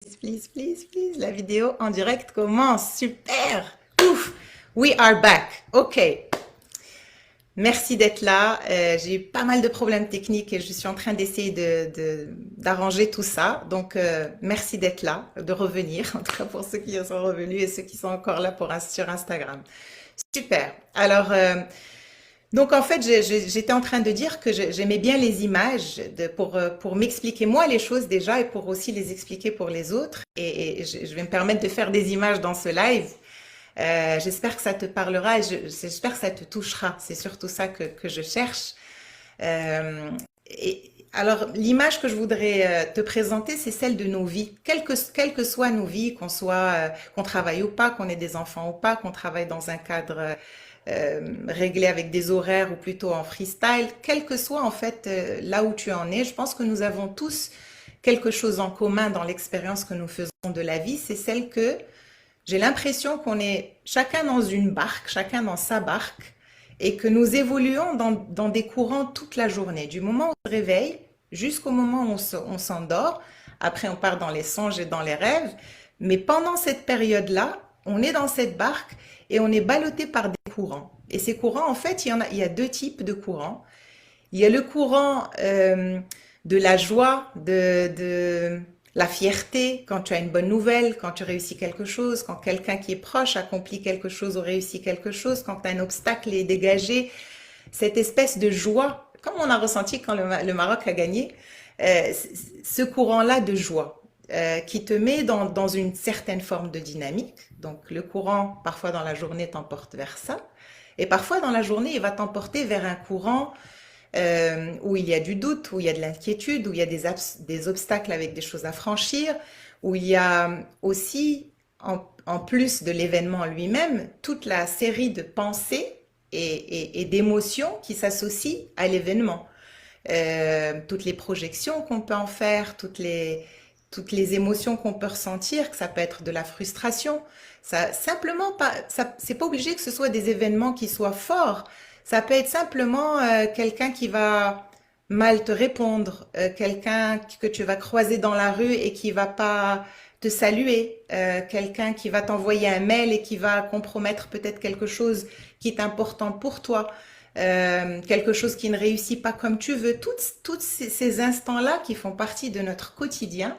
Please, please, please. La vidéo en direct commence. Super. Ouf. We are back. OK. Merci d'être là. J'ai eu pas mal de problèmes techniques et je suis en train d'essayer d'arranger tout ça. Donc, merci d'être là, de revenir. En tout cas, pour ceux qui sont revenus et ceux qui sont encore là sur Instagram. Super. Alors, donc en fait, j'étais en train de dire que j'aimais bien les images pour m'expliquer moi les choses déjà et pour aussi les expliquer pour les autres. Et je vais me permettre de faire des images dans ce live. J'espère que ça te parlera et j'espère que ça te touchera. C'est surtout ça que je cherche. Et alors, l'image que je voudrais te présenter, c'est celle de nos vies. Quelles que soient nos vies, qu'on travaille ou pas, qu'on ait des enfants ou pas, qu'on travaille dans un cadre réglé avec des horaires ou plutôt en freestyle, quel que soit en fait là où tu en es, je pense que nous avons tous quelque chose en commun dans l'expérience que nous faisons de la vie, c'est celle que j'ai l'impression qu'on est chacun dans une barque, chacun dans sa barque, et que nous évoluons dans des courants toute la journée, du moment où on se réveille jusqu'au moment où on s'endort. Après, on part dans les songes et dans les rêves. Mais pendant cette période-là, on est dans cette barque et on est ballotté par des courants. Et ces courants, en fait, il y a deux types de courants. Il y a le courant de la joie, de la fierté, quand tu as une bonne nouvelle, quand tu réussis quelque chose, quand quelqu'un qui est proche accomplit quelque chose ou réussit quelque chose, quand un obstacle est dégagé, cette espèce de joie, comme on a ressenti quand le Maroc a gagné, ce courant-là de joie qui te met dans une certaine forme de dynamique. Donc le courant, parfois dans la journée, t'emporte vers ça. Et parfois dans la journée, il va t'emporter vers un courant où il y a du doute, où il y a de l'inquiétude, où il y a des obstacles avec des choses à franchir, où il y a aussi, en plus de l'événement lui-même, toute la série de pensées et d'émotions qui s'associent à l'événement. Toutes les projections qu'on peut en faire, toutes les émotions qu'on peut ressentir, que ça peut être de la frustration. Ça, simplement pas, ça, c'est pas obligé que ce soit des événements qui soient forts. Ça peut être simplement quelqu'un qui va mal te répondre, quelqu'un que tu vas croiser dans la rue et qui va pas te saluer, quelqu'un qui va t'envoyer un mail et qui va compromettre peut-être quelque chose qui est important pour toi, quelque chose qui ne réussit pas comme tu veux. Toutes ces instants-là qui font partie de notre quotidien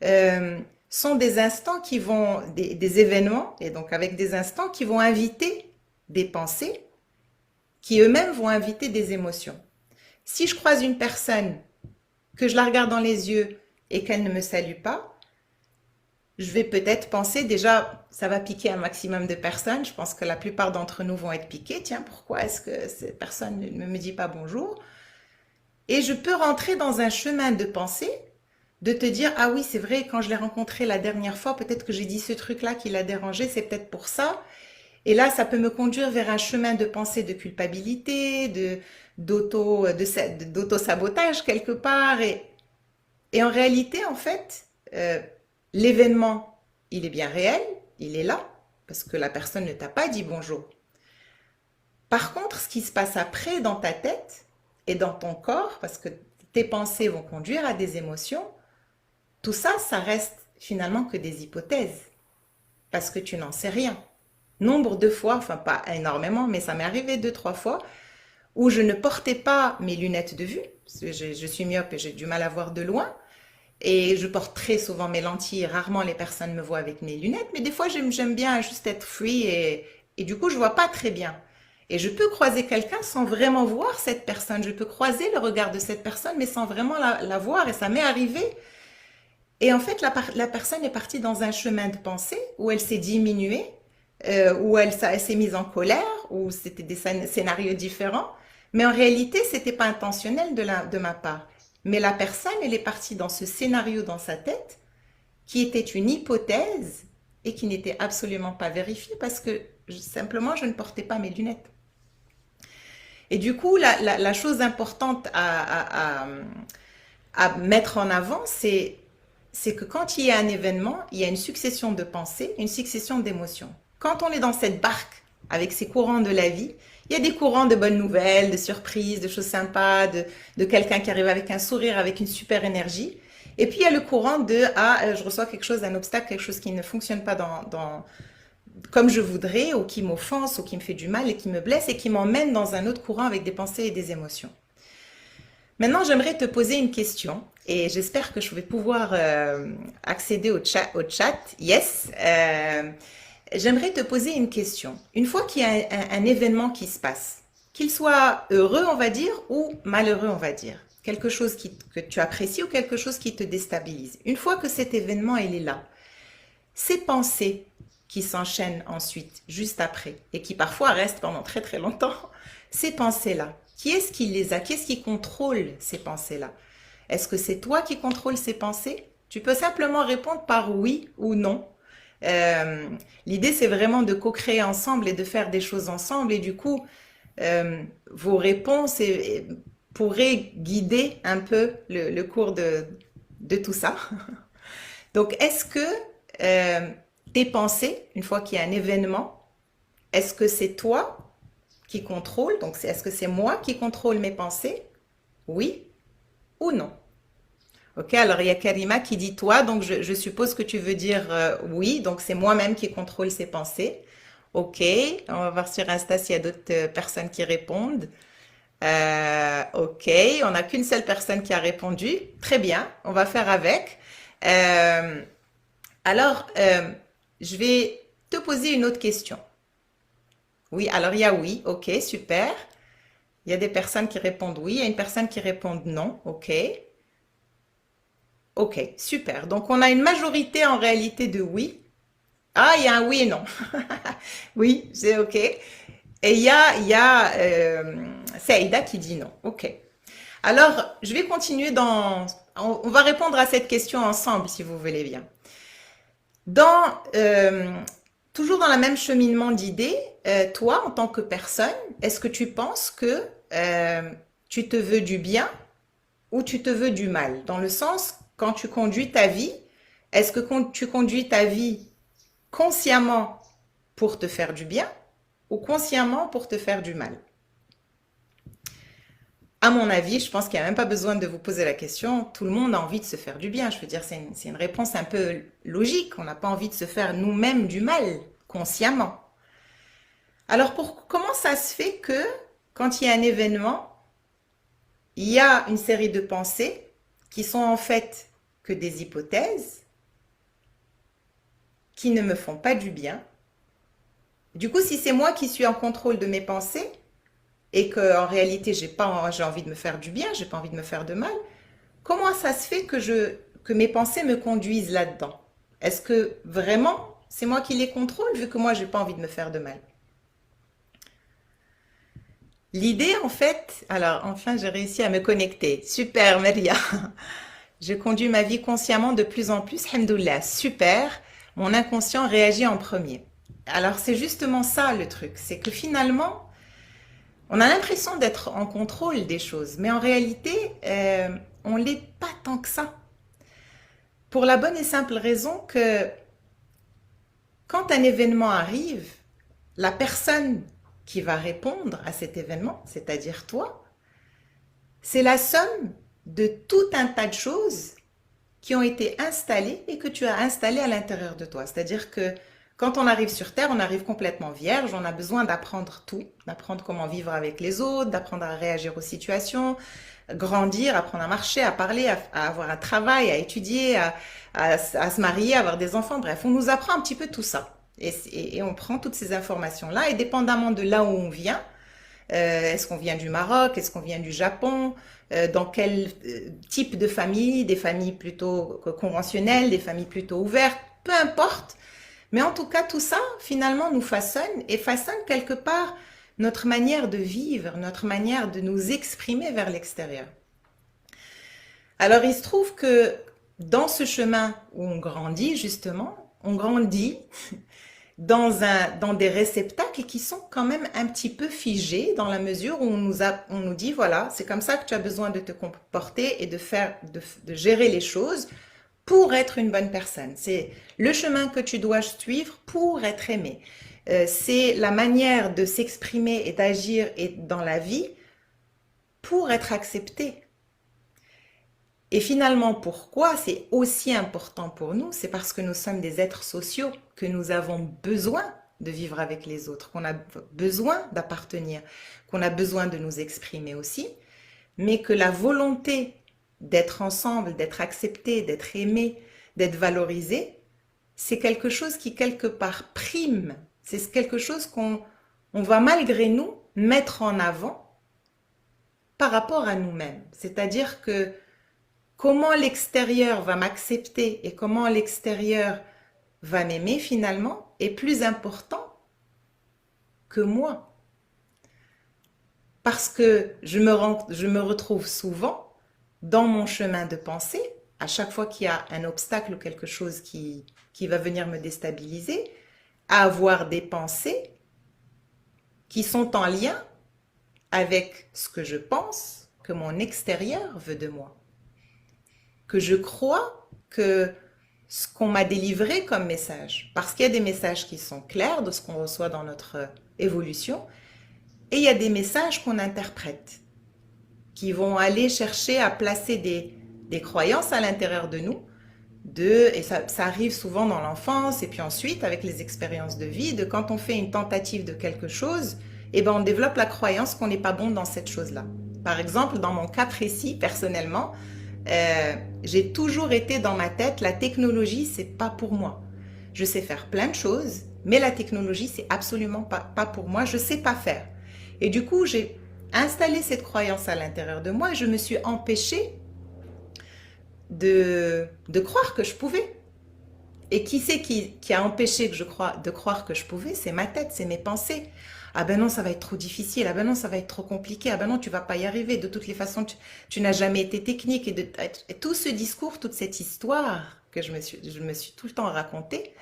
euh, sont des instants des événements, et donc avec des instants qui vont inviter des pensées qui eux-mêmes vont inviter des émotions. Si je croise une personne, que je la regarde dans les yeux et qu'elle ne me salue pas, je vais peut-être penser déjà, ça va piquer un maximum de personnes. Je pense que la plupart d'entre nous vont être piqués. Tiens, pourquoi est-ce que cette personne ne me dit pas bonjour? Et je peux rentrer dans un chemin de pensée, de te dire, ah oui, c'est vrai, quand je l'ai rencontré la dernière fois, peut-être que j'ai dit ce truc-là qui l'a dérangé, c'est peut-être pour ça. Et là, ça peut me conduire vers un chemin de pensée de culpabilité, d'auto-sabotage quelque part. Et en réalité, en fait, l'événement, il est bien réel, il est là, parce que la personne ne t'a pas dit bonjour. Par contre, ce qui se passe après dans ta tête et dans ton corps, parce que tes pensées vont conduire à des émotions, tout ça, ça reste finalement que des hypothèses, parce que tu n'en sais rien. Nombre de fois, enfin pas énormément, mais ça m'est arrivé deux, trois fois, où je ne portais pas mes lunettes de vue, parce que je suis myope et j'ai du mal à voir de loin, et je porte très souvent mes lentilles, rarement les personnes me voient avec mes lunettes, mais des fois j'aime bien juste être free et du coup je vois pas très bien. Et je peux croiser quelqu'un sans vraiment voir cette personne, je peux croiser le regard de cette personne, mais sans vraiment la voir, et ça m'est arrivé. Et en fait, la personne est partie dans un chemin de pensée où elle s'est diminuée, où elle s'est mise en colère, où c'était des scénarios différents. Mais en réalité, c'était pas intentionnel de ma part. Mais la personne, elle est partie dans ce scénario dans sa tête qui était une hypothèse et qui n'était absolument pas vérifiée parce que simplement, je ne portais pas mes lunettes. Et du coup, la chose importante à mettre en avant, c'est que quand il y a un événement, il y a une succession de pensées, une succession d'émotions. Quand on est dans cette barque avec ces courants de la vie, il y a des courants de bonnes nouvelles, de surprises, de choses sympas, de quelqu'un qui arrive avec un sourire, avec une super énergie. Et puis il y a le courant de ah, je reçois quelque chose, un obstacle, quelque chose qui ne fonctionne pas comme je voudrais, ou qui m'offense, ou qui me fait du mal et qui me blesse et qui m'emmène dans un autre courant avec des pensées et des émotions. Maintenant, j'aimerais te poser une question et j'espère que je vais pouvoir accéder au chat. Yes. J'aimerais te poser une question. Une fois qu'il y a un événement qui se passe, qu'il soit heureux, on va dire, ou malheureux, on va dire, quelque chose que tu apprécies ou quelque chose qui te déstabilise. Une fois que cet événement, il est là, ces pensées qui s'enchaînent ensuite, juste après, et qui parfois restent pendant très très longtemps, ces pensées-là, qui est-ce qui les a? Qui est-ce qui contrôle ces pensées-là? Est-ce que c'est toi qui contrôles ces pensées? Tu peux simplement répondre par oui ou non. Euh, L'idée, c'est vraiment de co-créer ensemble et de faire des choses ensemble. Et du coup, vos réponses pourraient guider un peu le cours de tout ça. Donc, est-ce que euh, tes pensées, une fois qu'il y a un événement, est-ce que c'est toi qui contrôle? Donc, est-ce que c'est moi qui contrôle mes pensées? Oui ou non? Ok, alors il y a Karima qui dit toi, donc je suppose que tu veux dire oui, donc c'est moi-même qui contrôle ses pensées. Ok, on va voir sur Insta s'il y a d'autres personnes qui répondent. Ok, on n'a qu'une seule personne qui a répondu. Très bien, on va faire avec. Euh, alors, je vais te poser une autre question. Oui, alors il y a oui, ok, super. Il y a des personnes qui répondent oui, il y a une personne qui répond non, ok. Ok, super. Donc on a une majorité en réalité de oui. Ah, il y a un oui et non. Oui, c'est ok. Et il y a Saïda qui dit non. Ok. Alors, je vais continuer on va répondre à cette question ensemble, si vous voulez bien. Dans, euh, Toujours dans le même cheminement d'idées, toi, en tant que personne, est-ce que tu penses que tu te veux du bien ou tu te veux du mal? Dans le sens, quand tu conduis ta vie, est-ce que tu conduis ta vie consciemment pour te faire du bien ou consciemment pour te faire du mal? À mon avis, je pense qu'il n'y a même pas besoin de vous poser la question. Tout le monde a envie de se faire du bien. Je veux dire, c'est une réponse un peu logique. On n'a pas envie de se faire nous-mêmes du mal, consciemment. Alors, comment ça se fait que quand il y a un événement, il y a une série de pensées qui sont en fait que des hypothèses qui ne me font pas du bien. Du coup, si c'est moi qui suis en contrôle de mes pensées et que en réalité j'ai envie de me faire du bien, j'ai pas envie de me faire de mal, comment ça se fait que mes pensées me conduisent là-dedans? Est-ce que vraiment c'est moi qui les contrôle vu que moi j'ai pas envie de me faire de mal? L'idée en fait, alors enfin j'ai réussi à me connecter. Super Maria. Je conduis ma vie consciemment de plus en plus. Alhamdoulilah, super. Mon inconscient réagit en premier. Alors c'est justement ça le truc, c'est que finalement, on a l'impression d'être en contrôle des choses, mais en réalité, on l'est pas tant que ça. Pour la bonne et simple raison que quand un événement arrive, la personne qui va répondre à cet événement, c'est-à-dire toi, c'est la somme de tout un tas de choses qui ont été installées et que tu as installées à l'intérieur de toi. C'est-à-dire que quand on arrive sur Terre, on arrive complètement vierge, on a besoin d'apprendre tout, d'apprendre comment vivre avec les autres, d'apprendre à réagir aux situations, grandir, apprendre à marcher, à parler, à avoir un travail, à étudier, à se marier, à avoir des enfants. Bref, on nous apprend un petit peu tout ça. Et on prend toutes ces informations-là et dépendamment de là où on vient, est-ce qu'on vient du Maroc? Est-ce qu'on vient du Japon? Dans quel type de famille? Des familles plutôt conventionnelles, des familles plutôt ouvertes? Peu importe. Mais en tout cas, tout ça, finalement, nous façonne et façonne quelque part notre manière de vivre, notre manière de nous exprimer vers l'extérieur. Alors, il se trouve que dans ce chemin où on grandit, justement, on grandit dans des réceptacles qui sont quand même un petit peu figés dans la mesure où on nous dit, voilà, c'est comme ça que tu as besoin de te comporter et de gérer les choses pour être une bonne personne. C'est le chemin que tu dois suivre pour être aimé. C'est la manière de s'exprimer et d'agir dans la vie pour être accepté. Et finalement, pourquoi c'est aussi important pour nous? C'est parce que nous sommes des êtres sociaux, que nous avons besoin de vivre avec les autres, qu'on a besoin d'appartenir, qu'on a besoin de nous exprimer aussi, mais que la volonté d'être ensemble, d'être accepté, d'être aimé, d'être valorisé, c'est quelque chose qui quelque part prime. C'est quelque chose qu'on va malgré nous mettre en avant par rapport à nous-mêmes. C'est-à-dire que comment l'extérieur va m'accepter et comment l'extérieur va m'aimer finalement est plus important que moi. Parce que je me retrouve souvent dans mon chemin de pensée, à chaque fois qu'il y a un obstacle ou quelque chose qui va venir me déstabiliser, à avoir des pensées qui sont en lien avec ce que je pense que mon extérieur veut de moi. Que je crois que ce qu'on m'a délivré comme message, parce qu'il y a des messages qui sont clairs de ce qu'on reçoit dans notre évolution, et il y a des messages qu'on interprète, qui vont aller chercher à placer des croyances à l'intérieur de nous, et ça arrive souvent dans l'enfance, et puis ensuite avec les expériences de vie, de quand on fait une tentative de quelque chose, et ben on développe la croyance qu'on n'est pas bon dans cette chose-là. Par exemple, dans mon cas précis, personnellement, j'ai toujours été dans ma tête, la technologie, c'est pas pour moi. Je sais faire plein de choses, mais la technologie, c'est absolument pas pour moi. Je sais pas faire. Et du coup, j'ai installé cette croyance à l'intérieur de moi et je me suis empêchée de croire que je pouvais. Et qui c'est qui a empêché de croire que je pouvais? C'est ma tête, c'est mes pensées. Ah ben non, ça va être trop difficile. Ah ben non, ça va être trop compliqué. Ah ben non, tu vas pas y arriver. De toutes les façons, tu n'as jamais été technique. Et tout ce discours, toute cette histoire que je me suis tout le temps racontée,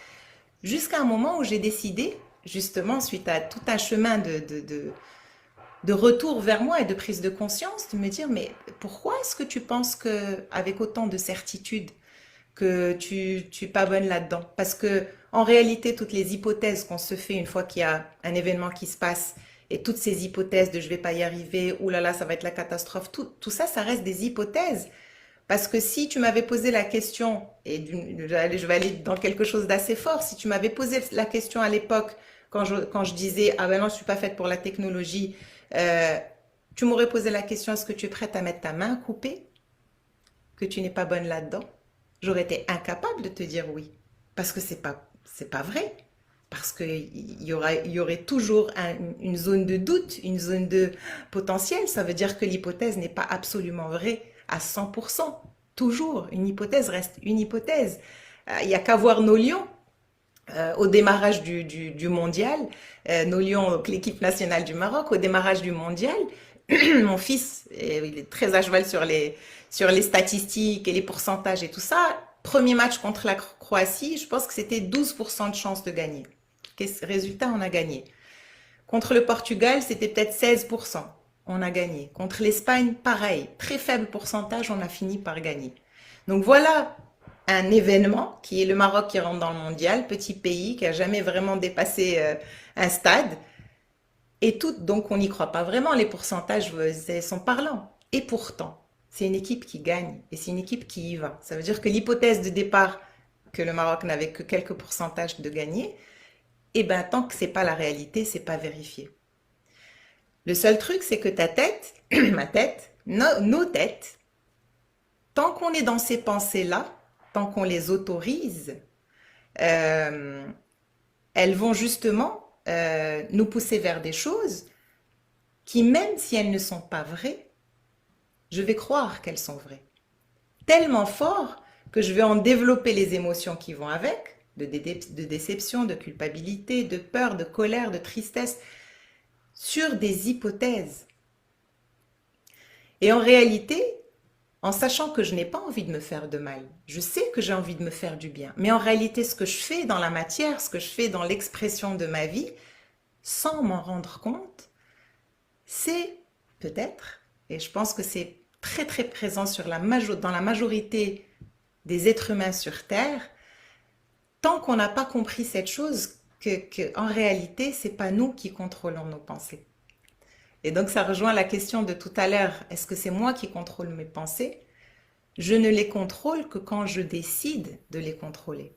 jusqu'à un moment où j'ai décidé, justement, suite à tout un chemin de retour vers moi et de prise de conscience, de me dire, mais pourquoi est-ce que tu penses que, avec autant de certitude, que tu es pas bonne là-dedans? Parce que en réalité, toutes les hypothèses qu'on se fait une fois qu'il y a un événement qui se passe, et toutes ces hypothèses de je vais pas y arriver, ou là là, ça va être la catastrophe, tout ça, ça reste des hypothèses. Parce que si tu m'avais posé la question, et je vais aller dans quelque chose d'assez fort, si tu m'avais posé la question à l'époque, quand je disais, ah ben non, je suis pas faite pour la technologie, euh, tu m'aurais posé la question, est-ce que tu es prête à mettre ta main coupée, que tu n'es pas bonne là-dedans? J'aurais été incapable de te dire oui. Parce que c'est pas vrai. Parce qu'il y aurait toujours une zone de doute, une zone de potentiel. Ça veut dire que l'hypothèse n'est pas absolument vraie à 100%. Toujours, une hypothèse reste une hypothèse. Il n'y a qu'à voir nos lions. Au démarrage du mondial, nos lions, donc l'équipe nationale du Maroc, au démarrage du mondial, mon fils, il est très à cheval sur les statistiques et les pourcentages et tout ça. Premier match contre la Croatie, je pense que c'était 12% de chance de gagner. Résultat, on a gagné. Contre le Portugal, c'était peut-être 16%. On a gagné. Contre l'Espagne, pareil. Très faible pourcentage, on a fini par gagner. Donc voilà un événement qui est le Maroc qui rentre dans le mondial, petit pays qui a jamais vraiment dépassé un stade. Et tout, donc on n'y croit pas vraiment, les pourcentages sont parlants. Et pourtant, c'est une équipe qui gagne et c'est une équipe qui y va. Ça veut dire que l'hypothèse de départ que le Maroc n'avait que quelques pourcentages de gagner, et ben tant que c'est pas la réalité, c'est pas vérifié. Le seul truc, c'est que ta tête, ma tête, nos têtes, tant qu'on est dans ces pensées-là, tant qu'on les autorise, euh, elles vont justement nous pousser vers des choses qui, même si elles ne sont pas vraies, je vais croire qu'elles sont vraies. Tellement fort que je vais en développer les émotions qui vont avec, de déception, de culpabilité, de peur, de colère, de tristesse, sur des hypothèses. Et en réalité, en sachant que je n'ai pas envie de me faire de mal, je sais que j'ai envie de me faire du bien. Mais en réalité, ce que je fais dans la matière, ce que je fais dans l'expression de ma vie, sans m'en rendre compte, c'est peut-être, et je pense que c'est très très présent dans la majorité des êtres humains sur Terre, tant qu'on n'a pas compris cette chose, en réalité, c'est pas nous qui contrôlons nos pensées. Et donc ça rejoint la question de tout à l'heure, est-ce que c'est moi qui contrôle mes pensées? Je ne les contrôle que quand je décide de les contrôler.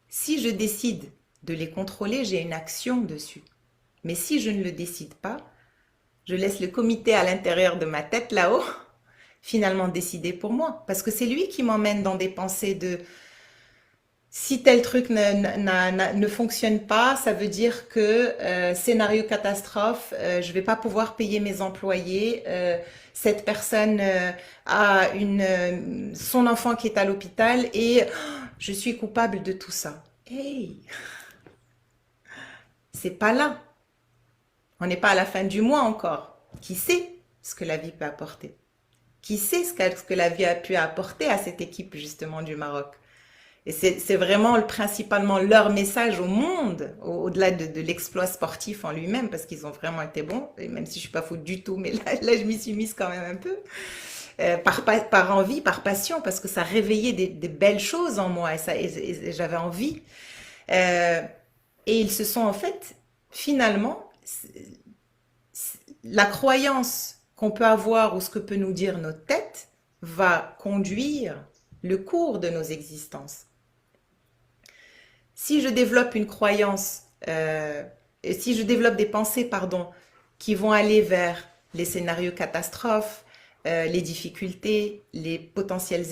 Si je décide de les contrôler, j'ai une action dessus. Mais si je ne le décide pas, je laisse le comité à l'intérieur de ma tête là-haut finalement décider pour moi. Parce que c'est lui qui m'emmène dans des pensées de si tel truc ne fonctionne pas, ça veut dire que scénario catastrophe, je vais pas pouvoir payer mes employés. Cette personne a son enfant qui est à l'hôpital et je suis coupable de tout ça. Hey, c'est pas là. On n'est pas à la fin du mois encore. Qui sait ce que la vie peut apporter? Qui sait ce que la vie a pu apporter à cette équipe justement du Maroc? Et c'est vraiment principalement leur message au monde, au-delà de l'exploit sportif en lui-même, parce qu'ils ont vraiment été bons, et même si je suis pas faute du tout, mais là je m'y suis mise quand même un peu, par envie, par passion, parce que ça réveillait des belles choses en moi, et j'avais envie. Euh, et ils se sont en fait, finalement, la croyance qu'on peut avoir ou ce que peut nous dire notre tête va conduire le cours de nos existences. Si je développe une croyance, si je développe des pensées, pardon, qui vont aller vers les scénarios catastrophes, les difficultés, les potentiels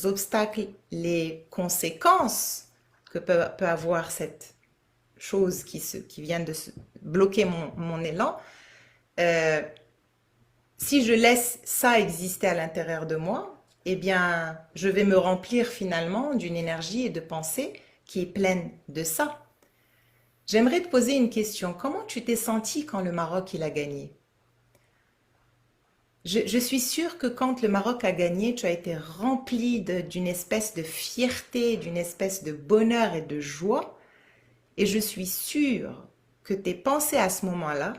obstacles, les conséquences que peut avoir cette chose qui vient de bloquer mon élan, euh, si je laisse ça exister à l'intérieur de moi, eh bien, je vais me remplir finalement d'une énergie et de pensée qui est pleine de ça. J'aimerais te poser une question. Comment tu t'es senti quand le Maroc il a gagné? Je suis sûre que quand le Maroc a gagné, tu as été rempli d'une espèce de fierté, d'une espèce de bonheur et de joie. Et je suis sûre que tes pensées à ce moment-là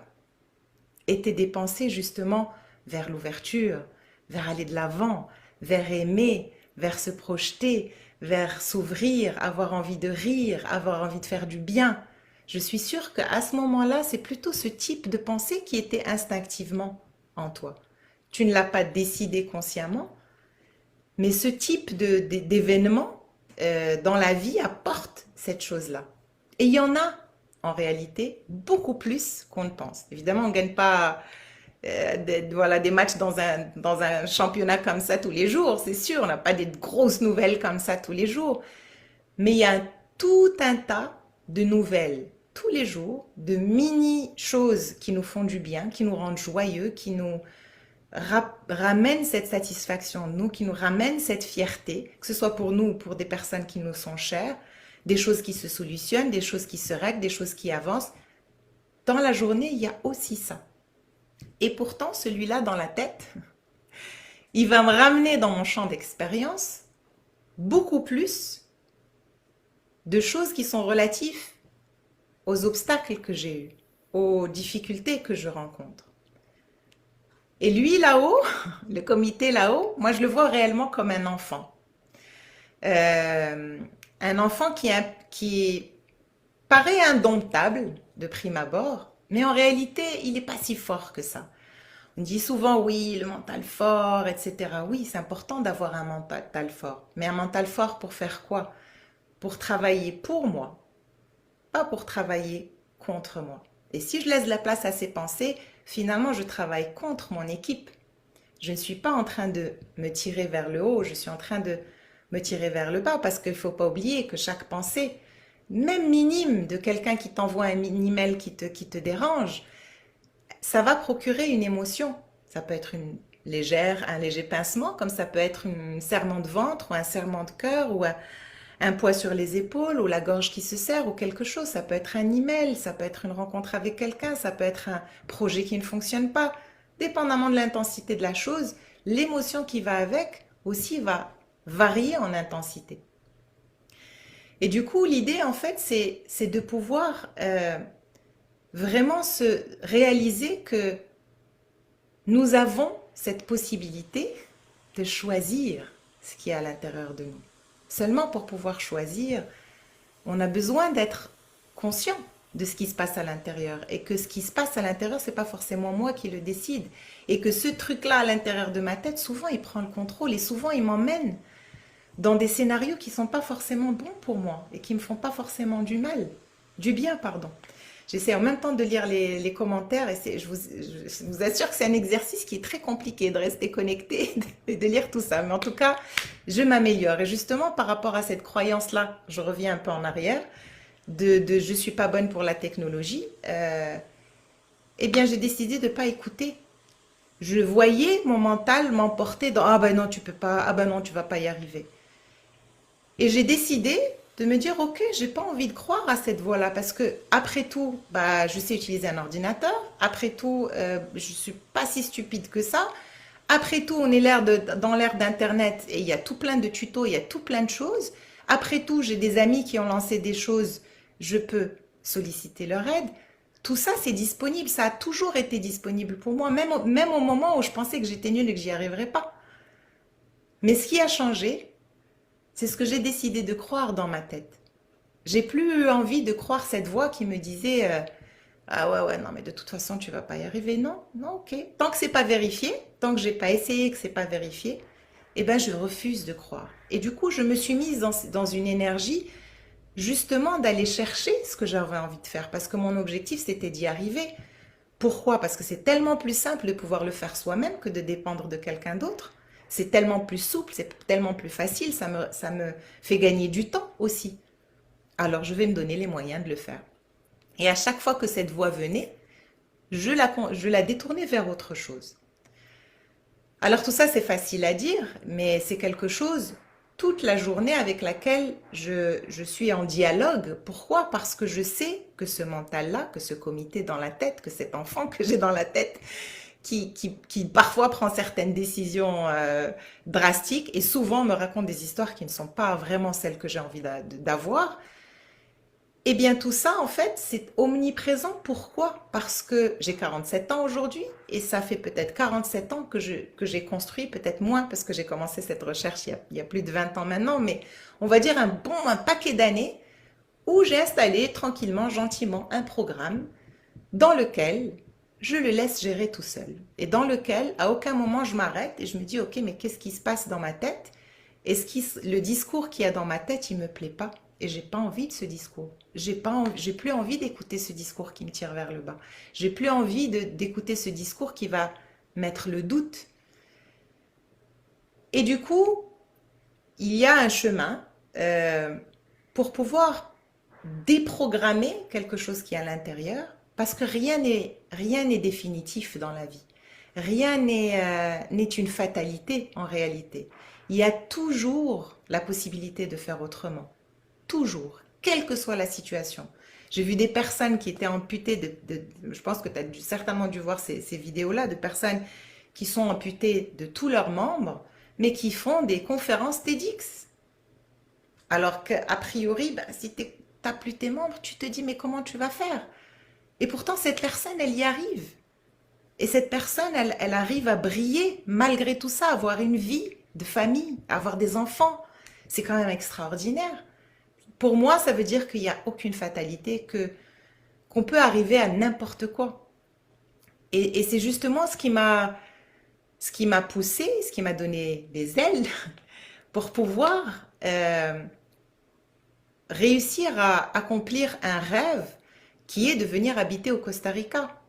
étaient des pensées justement vers l'ouverture, vers aller de l'avant, vers aimer, vers se projeter, vers s'ouvrir, avoir envie de rire, avoir envie de faire du bien. Je suis sûre qu'à ce moment-là, c'est plutôt ce type de pensée qui était instinctivement en toi. Tu ne l'as pas décidé consciemment, mais ce type d'événement dans la vie apporte cette chose-là. Et il y en a, en réalité, beaucoup plus qu'on ne pense. Évidemment, on ne gagne pas voilà, des matchs dans un championnat comme ça tous les jours, c'est sûr. On n'a pas des grosses nouvelles comme ça tous les jours. Mais il y a tout un tas de nouvelles tous les jours, de mini-choses qui nous font du bien, qui nous rendent joyeux, qui nous ramènent cette satisfaction en nous, qui nous ramènent cette fierté, que ce soit pour nous ou pour des personnes qui nous sont chères, des choses qui se solutionnent, des choses qui se règlent, des choses qui avancent. Dans la journée, il y a aussi ça. Et pourtant, celui-là dans la tête, il va me ramener dans mon champ d'expérience beaucoup plus de choses qui sont relatives aux obstacles que j'ai eus, aux difficultés que je rencontre. Et lui là-haut, le comité là-haut, moi je le vois réellement comme un enfant. Un enfant qui paraît indomptable de prime abord, mais en réalité, il n'est pas si fort que ça. On dit souvent, oui, le mental fort, etc. Oui, c'est important d'avoir un mental fort. Mais un mental fort pour faire quoi? Pour travailler pour moi, pas pour travailler contre moi. Et si je laisse la place à ces pensées, finalement, je travaille contre mon équipe. Je ne suis pas en train de me tirer vers le haut, je suis en train de me tirer vers le bas parce qu'il ne faut pas oublier que chaque pensée, même minime, de quelqu'un qui t'envoie un email qui te dérange, ça va procurer une émotion. Ça peut être un léger pincement, comme ça peut être un serrement de ventre ou un serrement de cœur ou un poids sur les épaules ou la gorge qui se serre ou quelque chose. Ça peut être un email, ça peut être une rencontre avec quelqu'un, ça peut être un projet qui ne fonctionne pas. Dépendamment de l'intensité de la chose, l'émotion qui va avec aussi va varier en intensité. Et du coup, l'idée, en fait, c'est de pouvoir vraiment se réaliser que nous avons cette possibilité de choisir ce qui est à l'intérieur de nous. Seulement pour pouvoir choisir, on a besoin d'être conscient. de ce qui se passe à l'intérieur et que ce qui se passe à l'intérieur, c'est pas forcément moi qui le décide et que ce truc-là à l'intérieur de ma tête, souvent il prend le contrôle et souvent il m'emmène dans des scénarios qui sont pas forcément bons pour moi et qui me font pas forcément du bien, pardon. J'essaie en même temps de lire les commentaires et je vous assure que c'est un exercice qui est très compliqué de rester connecté et de lire tout ça. Mais en tout cas, je m'améliore. Et justement, par rapport à cette croyance-là, je reviens un peu en arrière, de je suis pas bonne pour la technologie, eh bien, j'ai décidé de pas écouter. Je voyais mon mental m'emporter dans ah ben non, tu peux pas, ah ben non, tu vas pas y arriver. Et j'ai décidé de me dire, ok, j'ai pas envie de croire à cette voie-là parce que après tout, bah, je sais utiliser un ordinateur. Après tout, je suis pas si stupide que ça. Après tout, on est dans l'ère d'Internet et il y a tout plein de tutos, il y a tout plein de choses. Après tout, j'ai des amis qui ont lancé des choses, je peux solliciter leur aide. Tout ça, c'est disponible, ça a toujours été disponible pour moi, même au moment où je pensais que j'étais nulle et que j'y arriverais pas. Mais ce qui a changé, c'est ce que j'ai décidé de croire dans ma tête. J'ai plus eu envie de croire cette voix qui me disait ah ouais ouais non mais de toute façon tu vas pas y arriver. Non, non, OK. Tant que c'est pas vérifié, tant que j'ai pas essayé, que c'est pas vérifié, eh ben je refuse de croire. Et du coup, je me suis mise dans une énergie justement d'aller chercher ce que j'avais envie de faire parce que mon objectif c'était d'y arriver. Pourquoi? Parce que c'est tellement plus simple de pouvoir le faire soi-même que de dépendre de quelqu'un d'autre. C'est tellement plus souple, c'est tellement plus facile, ça me fait gagner du temps aussi. Alors je vais me donner les moyens de le faire. Et à chaque fois que cette voix venait, je la détournais vers autre chose. Alors tout ça c'est facile à dire, mais c'est quelque chose toute la journée avec laquelle je suis en dialogue. Pourquoi? Parce que je sais que ce mental-là, que ce comité dans la tête, que cet enfant que j'ai dans la tête, qui parfois prend certaines décisions drastiques et souvent me raconte des histoires qui ne sont pas vraiment celles que j'ai envie d'avoir, eh bien tout ça en fait c'est omniprésent. Pourquoi? Parce que j'ai 47 ans aujourd'hui et ça fait peut-être 47 ans que j'ai construit, peut-être moins parce que j'ai commencé cette recherche il y a plus de 20 ans maintenant, mais on va dire un paquet d'années où j'ai installé tranquillement, gentiment un programme dans lequel je le laisse gérer tout seul. Et dans lequel, à aucun moment, je m'arrête et je me dis, ok, mais qu'est-ce qui se passe dans ma tête? Le discours qu'il y a dans ma tête, il me plaît pas. Et j'ai pas envie de ce discours. J'ai plus envie d'écouter ce discours qui me tire vers le bas. J'ai plus envie d'écouter ce discours qui va mettre le doute. Et du coup, il y a un chemin pour pouvoir déprogrammer quelque chose qui est à l'intérieur, parce que rien n'est définitif dans la vie. Rien n'est une fatalité en réalité. Il y a toujours la possibilité de faire autrement. Toujours, quelle que soit la situation. J'ai vu des personnes qui étaient amputées je pense que tu as certainement dû voir ces vidéos-là, de personnes qui sont amputées de tous leurs membres, mais qui font des conférences TEDx. Alors qu'a priori, ben, si tu n'as plus tes membres, tu te dis, mais comment tu vas faire? Et pourtant, cette personne, elle y arrive. Et cette personne, elle arrive à briller malgré tout ça, avoir une vie de famille, avoir des enfants. C'est quand même extraordinaire. Pour moi, ça veut dire qu'il n'y a aucune fatalité, qu'on peut arriver à n'importe quoi. Et c'est justement ce qui m'a poussé, ce qui m'a donné des ailes pour pouvoir réussir à accomplir un rêve qui est de venir habiter au Costa Rica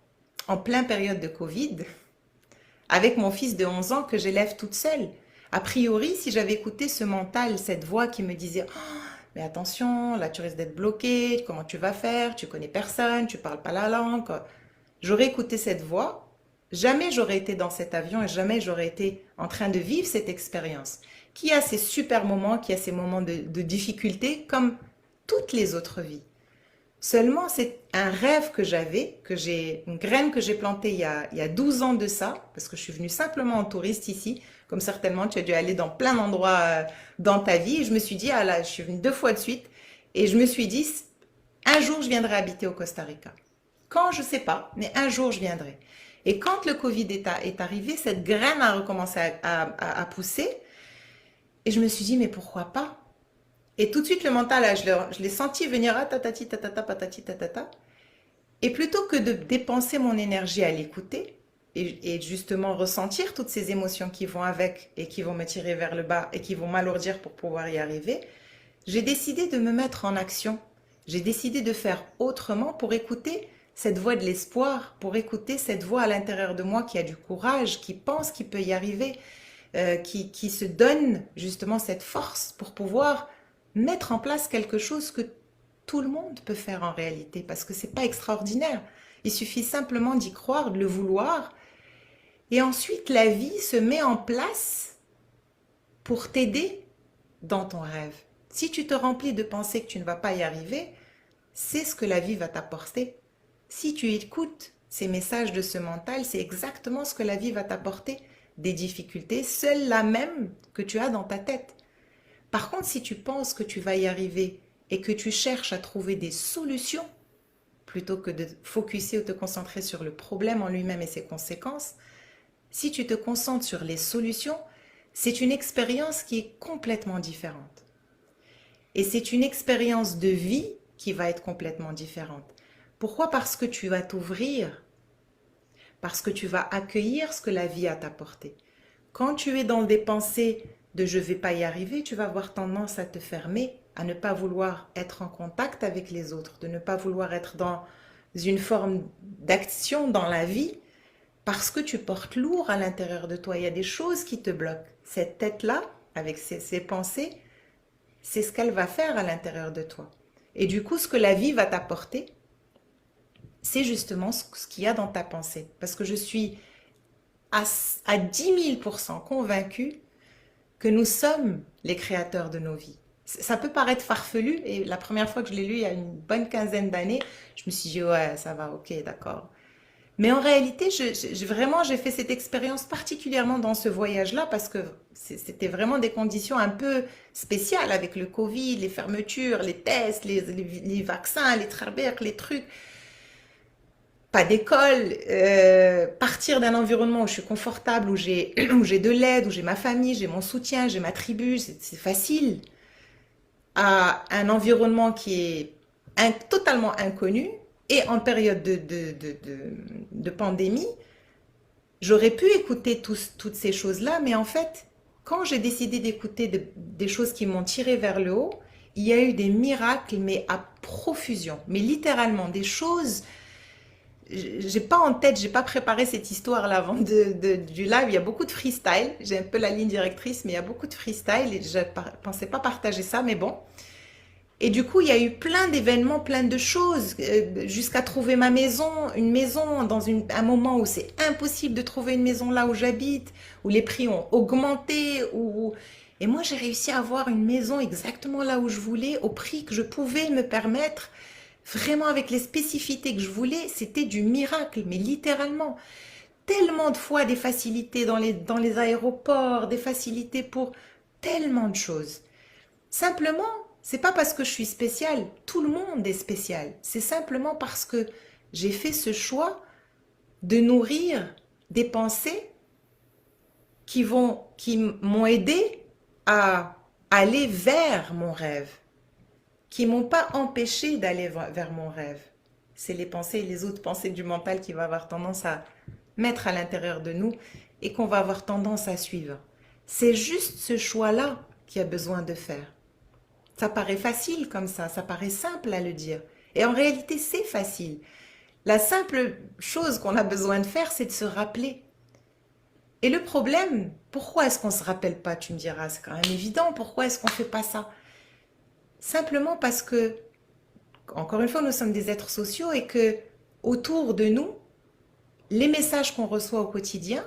en pleine période de Covid avec mon fils de 11 ans que j'élève toute seule. A priori, si j'avais écouté ce mental, cette voix qui me disait oh, mais attention, là tu risques d'être bloqué, comment tu vas faire, tu connais personne, tu parles pas la langue. J'aurais écouté cette voix, jamais j'aurais été dans cet avion et jamais j'aurais été en train de vivre cette expérience qui a ses super moments, qui a ses moments de difficulté comme toutes les autres vies. Seulement, c'est un rêve que j'avais, une graine que j'ai plantée il y a 12 ans de ça, parce que je suis venue simplement en touriste ici, comme certainement tu as dû aller dans plein d'endroits dans ta vie. Et je me suis dit, ah là, je suis venue 2 fois de suite, et je me suis dit, un jour je viendrai habiter au Costa Rica. Quand, je sais pas, mais un jour je viendrai. Et quand le Covid est arrivé, cette graine a recommencé à pousser, et je me suis dit, mais pourquoi pas? Et tout de suite, le mental, là, je l'ai senti venir, ah, tatati, tatata, patati, tatata. Et plutôt que de dépenser mon énergie à l'écouter et justement ressentir toutes ces émotions qui vont avec et qui vont me tirer vers le bas et qui vont m'alourdir pour pouvoir y arriver, j'ai décidé de me mettre en action. J'ai décidé de faire autrement pour écouter cette voix de l'espoir, pour écouter cette voix à l'intérieur de moi qui a du courage, qui pense qu'il peut y arriver, qui se donne justement cette force pour pouvoir mettre en place quelque chose que tout le monde peut faire en réalité, parce que c'est pas extraordinaire. Il suffit simplement d'y croire, de le vouloir, et ensuite la vie se met en place pour t'aider dans ton rêve. Si tu te remplis de penser que tu ne vas pas y arriver, c'est ce que la vie va t'apporter. Si tu écoutes ces messages de ce mental, c'est exactement ce que la vie va t'apporter. Des difficultés, celles-là même que tu as dans ta tête. Par contre, si tu penses que tu vas y arriver et que tu cherches à trouver des solutions, plutôt que de focuser ou te concentrer sur le problème en lui-même et ses conséquences, si tu te concentres sur les solutions, c'est une expérience qui est complètement différente. Et c'est une expérience de vie qui va être complètement différente. Pourquoi? Parce que tu vas t'ouvrir, parce que tu vas accueillir ce que la vie a t'apporté. Quand tu es dans des pensées de je ne vais pas y arriver, tu vas avoir tendance à te fermer, à ne pas vouloir être en contact avec les autres, de ne pas vouloir être dans une forme d'action dans la vie, parce que tu portes lourd à l'intérieur de toi. Il y a des choses qui te bloquent. Cette tête-là, avec ces pensées, c'est ce qu'elle va faire à l'intérieur de toi. Et du coup, ce que la vie va t'apporter, c'est justement ce qu'il y a dans ta pensée. Parce que je suis à 10 000% convaincue que nous sommes les créateurs de nos vies. Ça peut paraître farfelu, et la première fois que je l'ai lu il y a une bonne quinzaine d'années, je me suis dit, ouais, ça va, ok, d'accord. Mais en réalité, vraiment, j'ai fait cette expérience particulièrement dans ce voyage-là parce que c'était vraiment des conditions un peu spéciales avec le Covid, les fermetures, les tests, les vaccins, les trabères, les trucs. Pas d'école, partir d'un environnement où je suis confortable, où j'ai où j'ai de l'aide, où j'ai ma famille, j'ai mon soutien, j'ai ma tribu, c'est facile, à un environnement qui est totalement inconnu et en période de pandémie, j'aurais pu écouter toutes ces choses-là, mais en fait, quand j'ai décidé d'écouter des choses qui m'ont tiré vers le haut, il y a eu des miracles, mais à profusion, mais littéralement des choses. J'ai pas en tête, j'ai pas préparé cette histoire-là avant du live. Il y a beaucoup de freestyle. J'ai un peu la ligne directrice, mais il y a beaucoup de freestyle et je pensais pas partager ça, mais bon. Et du coup, il y a eu plein d'événements, plein de choses, jusqu'à trouver ma maison, une maison dans un moment où c'est impossible de trouver une maison là où j'habite, où les prix ont augmenté, et moi j'ai réussi à avoir une maison exactement là où je voulais, au prix que je pouvais me permettre, vraiment avec les spécificités que je voulais. C'était du miracle, mais littéralement. Tellement de fois des facilités dans les aéroports, des facilités pour tellement de choses. Simplement, c'est pas parce que je suis spéciale, tout le monde est spécial. C'est simplement parce que j'ai fait ce choix de nourrir des pensées qui m'ont aidé à aller vers mon rêve, qui m'ont pas empêché d'aller vers mon rêve. C'est les pensées et les autres pensées du mental qui vont avoir tendance à mettre à l'intérieur de nous et qu'on va avoir tendance à suivre. C'est juste ce choix-là qu'il y a besoin de faire. Ça paraît facile comme ça paraît simple à le dire. Et en réalité, c'est facile. La simple chose qu'on a besoin de faire, c'est de se rappeler. Et le problème, pourquoi est-ce qu'on ne se rappelle pas? Tu me diras, c'est quand même évident, pourquoi est-ce qu'on ne fait pas ça? Simplement parce que, encore une fois, nous sommes des êtres sociaux et que autour de nous, les messages qu'on reçoit au quotidien,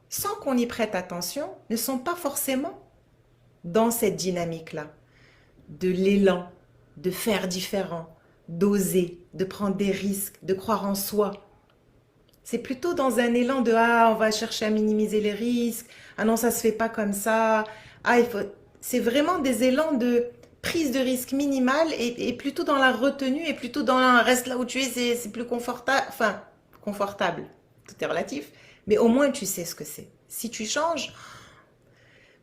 sans qu'on y prête attention, ne sont pas forcément dans cette dynamique-là. De l'élan, de faire différent, d'oser, de prendre des risques, de croire en soi. C'est plutôt dans un élan de ah, on va chercher à minimiser les risques, ah non, ça se fait pas comme ça, ah, c'est vraiment des élans de prise de risque minimale et plutôt dans la retenue et plutôt dans un reste là où tu es, c'est plus confortable, enfin, confortable, tout est relatif, mais au moins tu sais ce que c'est. Si tu changes,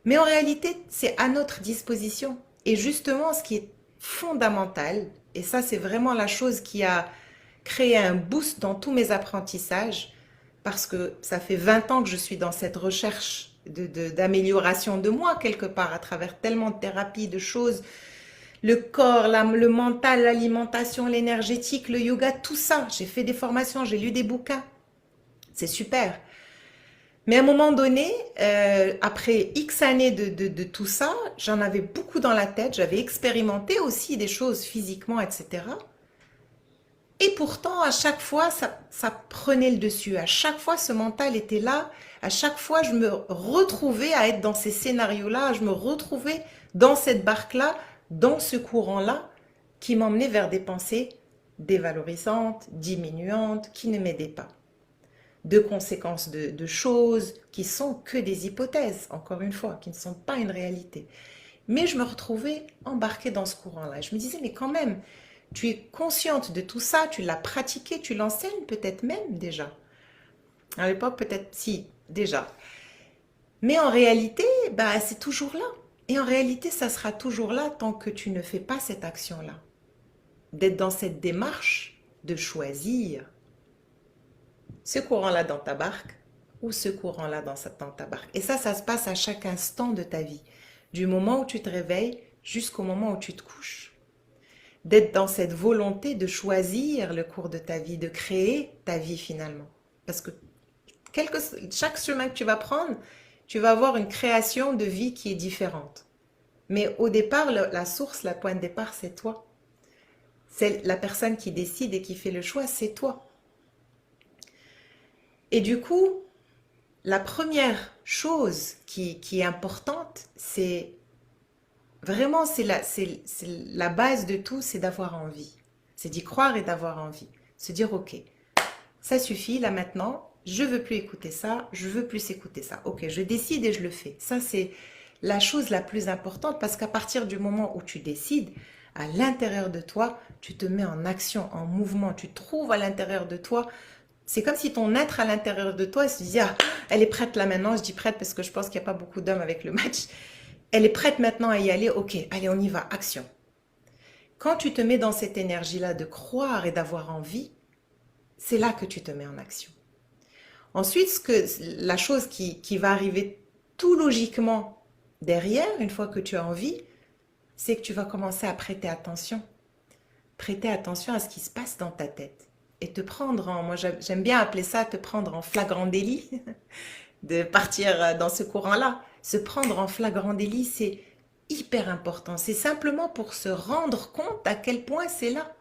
mais en réalité, c'est à notre disposition. Et justement, ce qui est fondamental, et ça c'est vraiment la chose créer un boost dans tous mes apprentissages parce que ça fait 20 ans que je suis dans cette recherche d'amélioration de moi quelque part à travers tellement de thérapies, de choses, le corps, le mental, l'alimentation, l'énergétique, le yoga, tout ça. J'ai fait des formations, j'ai lu des bouquins. C'est super. Mais à un moment donné, après X années de tout ça, j'en avais beaucoup dans la tête. J'avais expérimenté aussi des choses physiquement, etc. Et pourtant, à chaque fois, ça prenait le dessus. À chaque fois, ce mental était là. À chaque fois, je me retrouvais à être dans ces scénarios-là. Je me retrouvais dans cette barque-là, dans ce courant-là, qui m'emmenait vers des pensées dévalorisantes, diminuantes, qui ne m'aidaient pas. De conséquences de choses qui sont que des hypothèses, encore une fois, qui ne sont pas une réalité. Mais je me retrouvais embarquée dans ce courant-là. Je me disais, mais quand même, tu es consciente de tout ça, tu l'as pratiqué, tu l'enseignes peut-être même déjà. À l'époque, peut-être si, déjà. Mais en réalité, bah, c'est toujours là. Et en réalité, ça sera toujours là tant que tu ne fais pas cette action-là. D'être dans cette démarche de choisir ce courant-là dans ta barque ou ce courant-là dans ta barque. Et ça se passe à chaque instant de ta vie. Du moment où tu te réveilles jusqu'au moment où tu te couches. D'être dans cette volonté de choisir le cours de ta vie, de créer ta vie finalement. Parce que chaque chemin que tu vas prendre, tu vas avoir une création de vie qui est différente. Mais au départ, la source, la point de départ, c'est toi. C'est la personne qui décide et qui fait le choix, c'est toi. Et du coup, la première chose qui est importante, c'est vraiment, c'est la base de tout, c'est d'avoir envie. C'est d'y croire et d'avoir envie. Se dire, ok, ça suffit, là maintenant, je veux plus écouter ça, je veux plus écouter ça. Ok, je décide et je le fais. Ça, c'est la chose la plus importante parce qu'à partir du moment où tu décides, à l'intérieur de toi, tu te mets en action, en mouvement, tu trouves à l'intérieur de toi. C'est comme si ton être à l'intérieur de toi se dit, ah, elle est prête là maintenant. Je dis prête parce que je pense qu'il n'y a pas beaucoup d'hommes avec le match. Elle est prête maintenant à y aller. Ok, allez, on y va, action. Quand tu te mets dans cette énergie-là de croire et d'avoir envie, c'est là que tu te mets en action. Ensuite, la chose qui va arriver tout logiquement derrière, une fois que tu as envie, c'est que tu vas commencer à prêter attention. Prêter attention à ce qui se passe dans ta tête. Et te prendre moi j'aime bien appeler ça te prendre en flagrant délit, de partir dans ce courant-là. Se prendre en flagrant délit, c'est hyper important. C'est simplement pour se rendre compte à quel point c'est là.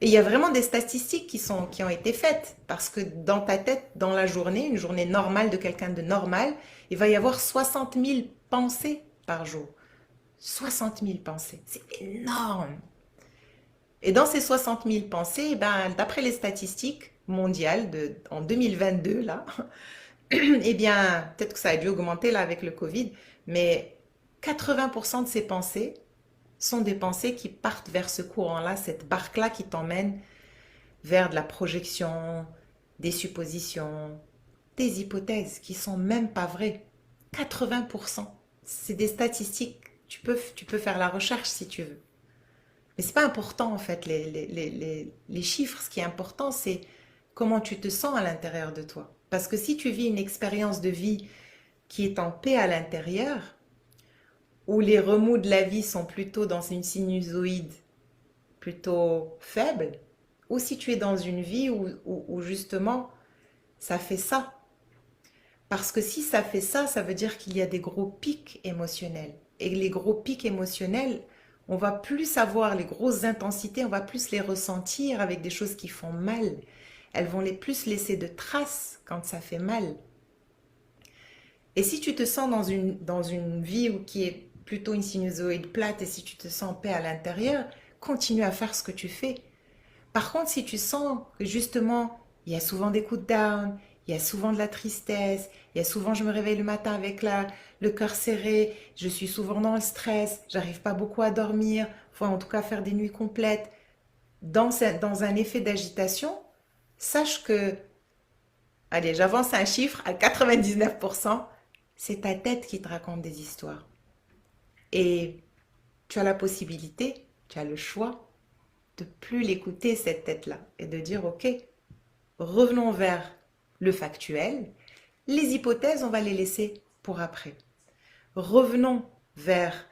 Et il y a vraiment des statistiques qui ont été faites. Parce que dans ta tête, dans la journée, une journée normale de quelqu'un de normal, il va y avoir 60 000 pensées par jour. 60 000 pensées. C'est énorme. Et dans ces 60 000 pensées, ben, d'après les statistiques mondiales en 2022, là, eh bien, peut-être que ça a dû augmenter là avec le Covid, mais 80% de ces pensées sont des pensées qui partent vers ce courant-là, cette barque-là qui t'emmène vers de la projection, des suppositions, des hypothèses qui sont même pas vraies. 80%. C'est des statistiques. Tu peux faire la recherche si tu veux. Mais c'est pas important en fait, les chiffres. Ce qui est important, c'est comment tu te sens à l'intérieur de toi. Parce que si tu vis une expérience de vie qui est en paix à l'intérieur, où les remous de la vie sont plutôt dans une sinusoïde plutôt faible, ou si tu es dans une vie où justement ça fait ça. Parce que si ça fait ça, ça veut dire qu'il y a des gros pics émotionnels. Et les gros pics émotionnels, on va plus avoir les grosses intensités, on va plus les ressentir avec des choses qui font mal. Elles vont plus laisser de traces quand ça fait mal. Et si tu te sens dans une vie qui est plutôt une sinusoïde plate et si tu te sens en paix à l'intérieur, continue à faire ce que tu fais. Par contre, si tu sens que justement, il y a souvent des coups de down, il y a souvent de la tristesse, il y a souvent je me réveille le matin avec le cœur serré, je suis souvent dans le stress, j'arrive pas beaucoup à dormir, enfin en tout cas faire des nuits complètes, dans un effet d'agitation, sache que, allez, j'avance un chiffre, à 99%, c'est ta tête qui te raconte des histoires. Et tu as la possibilité, tu as le choix de plus l'écouter, cette tête-là, et de dire, OK, revenons vers le factuel. Les hypothèses, on va les laisser pour après. Revenons vers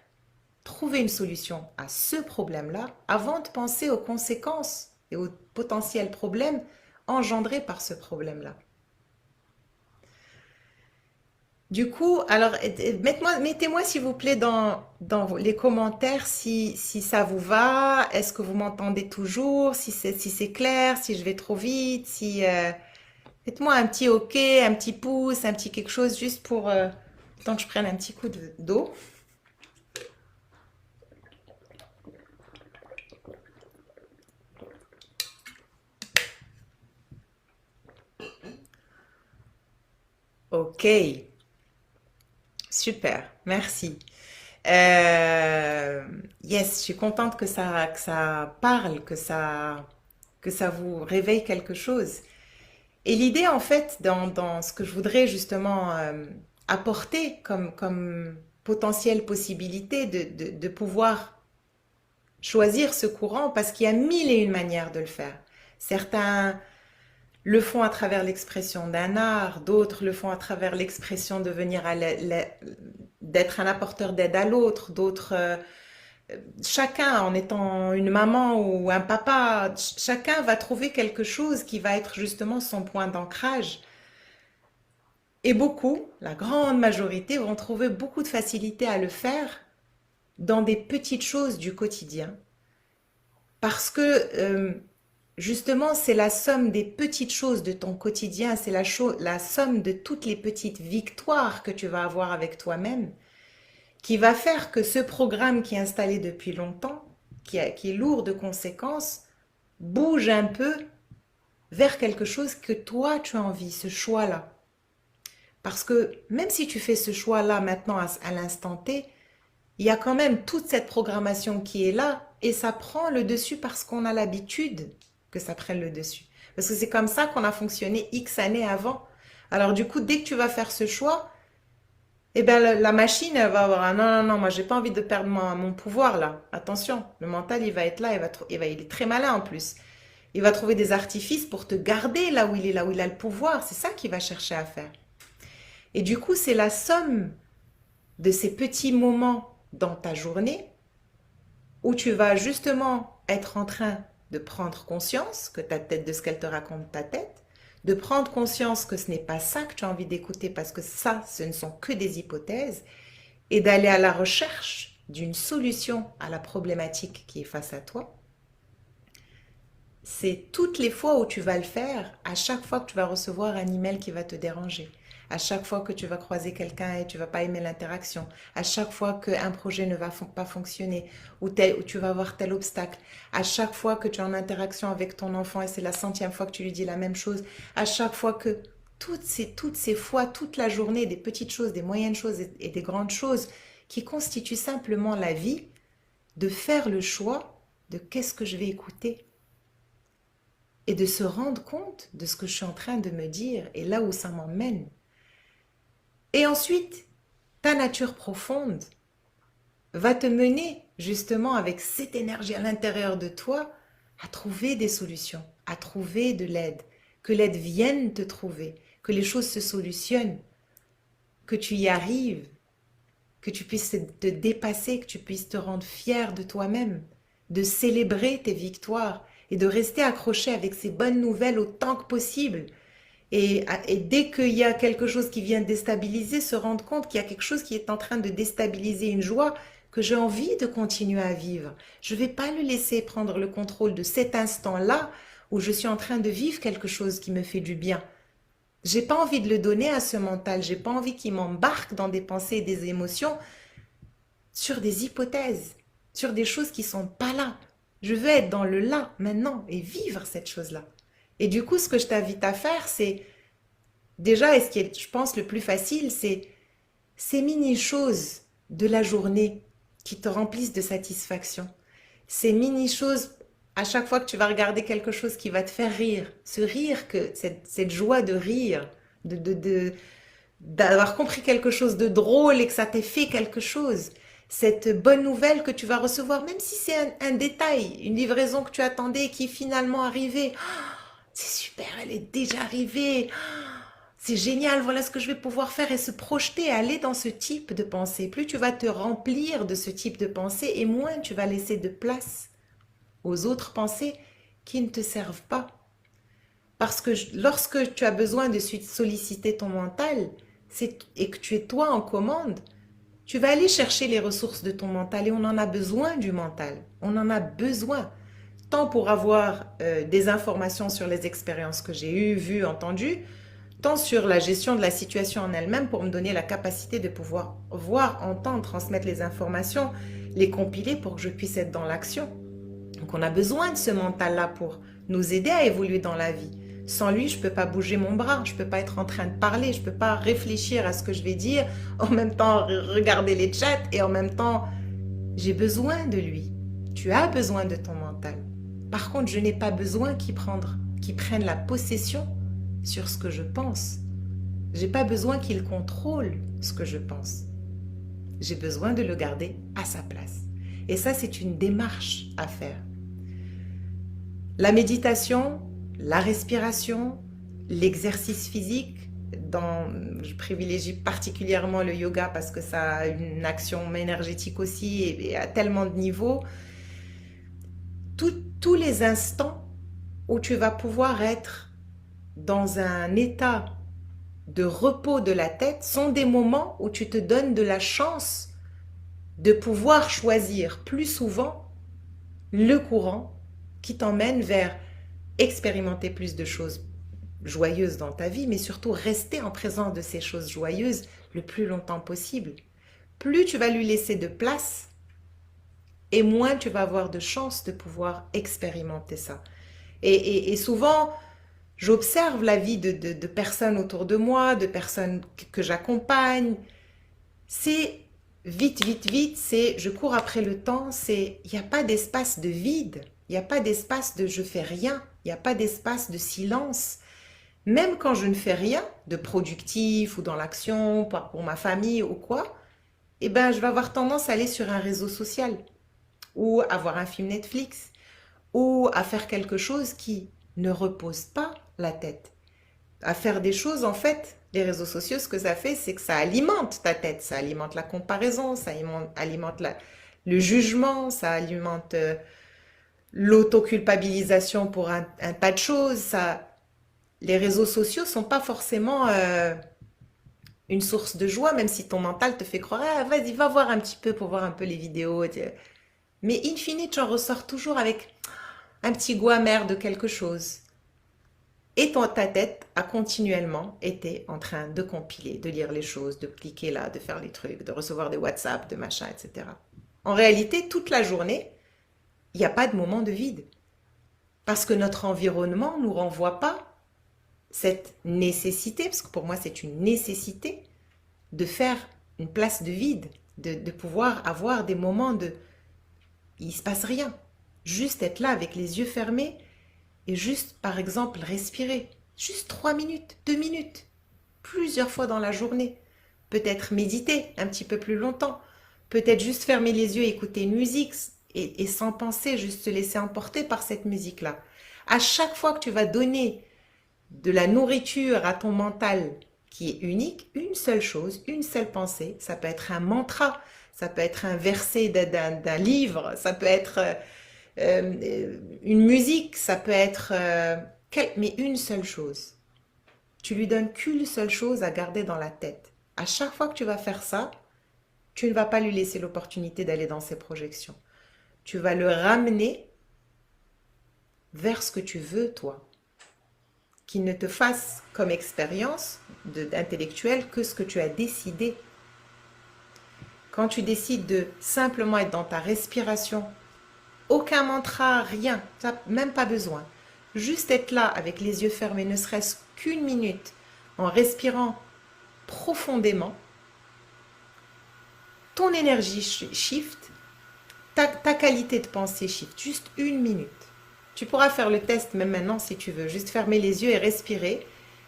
trouver une solution à ce problème-là avant de penser aux conséquences et aux potentiels problèmes engendrés par ce problème-là. Du coup, alors mettez-moi s'il vous plaît dans les commentaires si ça vous va, est-ce que vous m'entendez toujours, si c'est clair, si je vais trop vite, faites-moi un petit OK, un petit pouce, un petit quelque chose juste pour tant que je prenne un petit coup d'eau. OK, super, merci. Yes, je suis contente que ça parle, que ça vous réveille quelque chose. Et l'idée, en fait, dans ce que je voudrais justement apporter comme potentielle possibilité de pouvoir choisir ce courant, parce qu'il y a mille et une manières de le faire. Certains le font à travers l'expression d'un art, d'autres le font à travers l'expression de venir d'être un apporteur d'aide à l'autre, d'autres chacun, en étant une maman ou un papa, chacun va trouver quelque chose qui va être justement son point d'ancrage. Et beaucoup, la grande majorité, vont trouver beaucoup de facilité à le faire dans des petites choses du quotidien. Parce que justement, c'est la somme des petites choses de ton quotidien, c'est la somme de toutes les petites victoires que tu vas avoir avec toi-même qui va faire que ce programme qui est installé depuis longtemps, qui est lourd de conséquences, bouge un peu vers quelque chose que toi tu as envie, ce choix-là. Parce que même si tu fais ce choix-là maintenant à l'instant T, il y a quand même toute cette programmation qui est là et ça prend le dessus parce qu'on a l'habitude que ça prenne le dessus. Parce que c'est comme ça qu'on a fonctionné X années avant. Alors du coup, dès que tu vas faire ce choix, eh bien, la machine, elle va avoir un non, non, non, moi, j'ai pas envie de perdre mon pouvoir là. Attention, le mental, il va être là, il est très malin en plus. Il va trouver des artifices pour te garder là où il est, là où il a le pouvoir. C'est ça qu'il va chercher à faire. Et du coup, c'est la somme de ces petits moments dans ta journée où tu vas justement être en train de prendre conscience que ta tête, de ce qu'elle te raconte ta tête, de prendre conscience que ce n'est pas ça que tu as envie d'écouter parce que ça, ce ne sont que des hypothèses, et d'aller à la recherche d'une solution à la problématique qui est face à toi. C'est toutes les fois où tu vas le faire, à chaque fois que tu vas recevoir un email qui va te déranger, à chaque fois que tu vas croiser quelqu'un et tu vas pas aimer l'interaction, à chaque fois qu'un projet ne va pas fonctionner ou tu vas avoir tel obstacle, à chaque fois que tu es en interaction avec ton enfant et c'est la centième fois que tu lui dis la même chose, à chaque fois que toutes ces fois, toute la journée, des petites choses, des moyennes choses et des grandes choses qui constituent simplement la vie, de faire le choix de qu'est-ce que je vais écouter et de se rendre compte de ce que je suis en train de me dire et là où ça m'emmène. Et ensuite, ta nature profonde va te mener justement avec cette énergie à l'intérieur de toi à trouver des solutions, à trouver de l'aide, que l'aide vienne te trouver, que les choses se solutionnent, que tu y arrives, que tu puisses te dépasser, que tu puisses te rendre fier de toi-même, de célébrer tes victoires et de rester accroché avec ces bonnes nouvelles autant que possible. Et dès qu'il y a quelque chose qui vient déstabiliser, se rendre compte qu'il y a quelque chose qui est en train de déstabiliser une joie que j'ai envie de continuer à vivre. Je ne vais pas le laisser prendre le contrôle de cet instant-là où je suis en train de vivre quelque chose qui me fait du bien. J'ai pas envie de le donner à ce mental, j'ai pas envie qu'il m'embarque dans des pensées et des émotions sur des hypothèses, sur des choses qui sont pas là. Je veux être dans le là, maintenant, et vivre cette chose-là. Et du coup, ce que je t'invite à faire, c'est déjà, et ce qui est, je pense, le plus facile, c'est ces mini-choses de la journée qui te remplissent de satisfaction. Ces mini-choses, à chaque fois que tu vas regarder quelque chose qui va te faire rire, ce rire, cette joie de rire, d'avoir compris quelque chose de drôle et que ça t'ait fait quelque chose. cette bonne nouvelle que tu vas recevoir, même si c'est un détail, une livraison que tu attendais et qui est finalement arrivée. C'est super, elle est déjà arrivée. C'est génial, voilà ce que je vais pouvoir faire et se projeter, aller dans ce type de pensée. Plus tu vas te remplir de ce type de pensée et moins tu vas laisser de place aux autres pensées qui ne te servent pas. Parce que lorsque tu as besoin de solliciter ton mental et que tu es toi en commande, tu vas aller chercher les ressources de ton mental et on en a besoin du mental. On en a besoin. Tant pour avoir des informations sur les expériences que j'ai eues, vues, entendues, tant sur la gestion de la situation en elle-même pour me donner la capacité de pouvoir voir, entendre, transmettre les informations, les compiler pour que je puisse être dans l'action. Donc on a besoin de ce mental-là pour nous aider à évoluer dans la vie. Sans lui, je ne peux pas bouger mon bras, je ne peux pas être en train de parler, je ne peux pas réfléchir à ce que je vais dire, en même temps regarder les chats et en même temps, j'ai besoin de lui. Tu as besoin de ton mental. Par contre, je n'ai pas besoin qu'il prenne la possession sur ce que je pense. J'ai pas besoin qu'il contrôle ce que je pense. J'ai besoin de le garder à sa place. Et ça, c'est une démarche à faire. La méditation, la respiration, l'exercice physique, je privilégie particulièrement le yoga parce que ça a une action énergétique aussi et à tellement de niveaux. Tous les instants où tu vas pouvoir être dans un état de repos de la tête sont des moments où tu te donnes de la chance de pouvoir choisir plus souvent le courant qui t'emmène vers expérimenter plus de choses joyeuses dans ta vie, mais surtout rester en présence de ces choses joyeuses le plus longtemps possible. Plus tu vas lui laisser de place, et moins tu vas avoir de chances de pouvoir expérimenter ça. Et souvent, j'observe la vie de personnes autour de moi, de personnes que j'accompagne. C'est vite, vite, vite, c'est je cours après le temps, il n'y a pas d'espace de vide, il n'y a pas d'espace de je fais rien, il n'y a pas d'espace de silence. Même quand je ne fais rien de productif ou dans l'action, pour ma famille ou quoi, eh ben, je vais avoir tendance à aller sur un réseau social ou à voir un film Netflix ou à faire quelque chose qui ne repose pas la tête. À faire des choses, en fait, les réseaux sociaux, ce que ça fait, c'est que ça alimente ta tête, ça alimente la comparaison, ça alimente le jugement, ça alimente l'autoculpabilisation pour un tas de choses. Les réseaux sociaux ne sont pas forcément une source de joie, même si ton mental te fait croire, ah, vas-y, va voir un petit peu pour voir un peu les vidéos. Mais in fine, tu en ressors toujours avec un petit goût amer de quelque chose. Et ta tête a continuellement été en train de compiler, de lire les choses, de cliquer là, de faire les trucs, de recevoir des WhatsApp, de machin, etc. En réalité, toute la journée, il n'y a pas de moment de vide. Parce que notre environnement ne nous renvoie pas cette nécessité, parce que pour moi c'est une nécessité, de faire une place de vide, de pouvoir avoir des moments de... Il ne se passe rien. Juste être là avec les yeux fermés et juste, par exemple, respirer. Juste 3 minutes, 2 minutes, plusieurs fois dans la journée. Peut-être méditer un petit peu plus longtemps. Peut-être juste fermer les yeux et écouter une musique et sans penser, juste se laisser emporter par cette musique-là. À chaque fois que tu vas donner de la nourriture à ton mental qui est unique, une seule chose, une seule pensée, ça peut être un mantra, ça peut être un verset d'un livre, ça peut être une musique, ça peut être... mais une seule chose. Tu lui donnes qu'une seule chose à garder dans la tête. À chaque fois que tu vas faire ça, tu ne vas pas lui laisser l'opportunité d'aller dans ses projections. Tu vas le ramener vers ce que tu veux, toi. Qu'il ne te fasse comme expérience intellectuelle que ce que tu as décidé. Quand tu décides de simplement être dans ta respiration, aucun mantra, rien, tu n'as même pas besoin. Juste être là avec les yeux fermés, ne serait-ce qu'une minute, en respirant profondément, ton énergie shift, ta qualité de pensée shift, juste une minute. Tu pourras faire le test même maintenant si tu veux, juste fermer les yeux et respirer,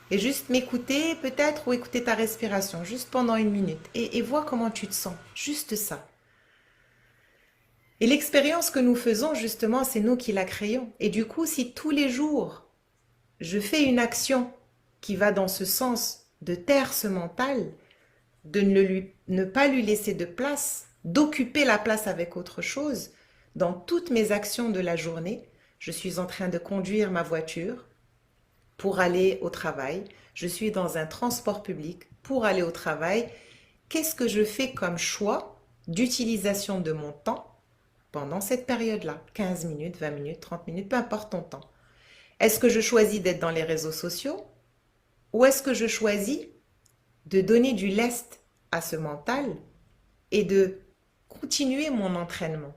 et juste m'écouter peut-être ou écouter ta respiration, juste pendant une minute, et vois comment tu te sens, juste ça. Et l'expérience que nous faisons, justement, c'est nous qui la créons. Et du coup, si tous les jours, je fais une action qui va dans ce sens de taire ce mental, de ne pas lui laisser de place, d'occuper la place avec autre chose, dans toutes mes actions de la journée, je suis en train de conduire ma voiture pour aller au travail, je suis dans un transport public pour aller au travail. Qu'est-ce que je fais comme choix d'utilisation de mon temps pendant cette période-là? 15 minutes, 20 minutes, 30 minutes, peu importe ton temps. Est-ce que je choisis d'être dans les réseaux sociaux ou est-ce que je choisis de donner du lest à ce mental et de continuer mon entraînement?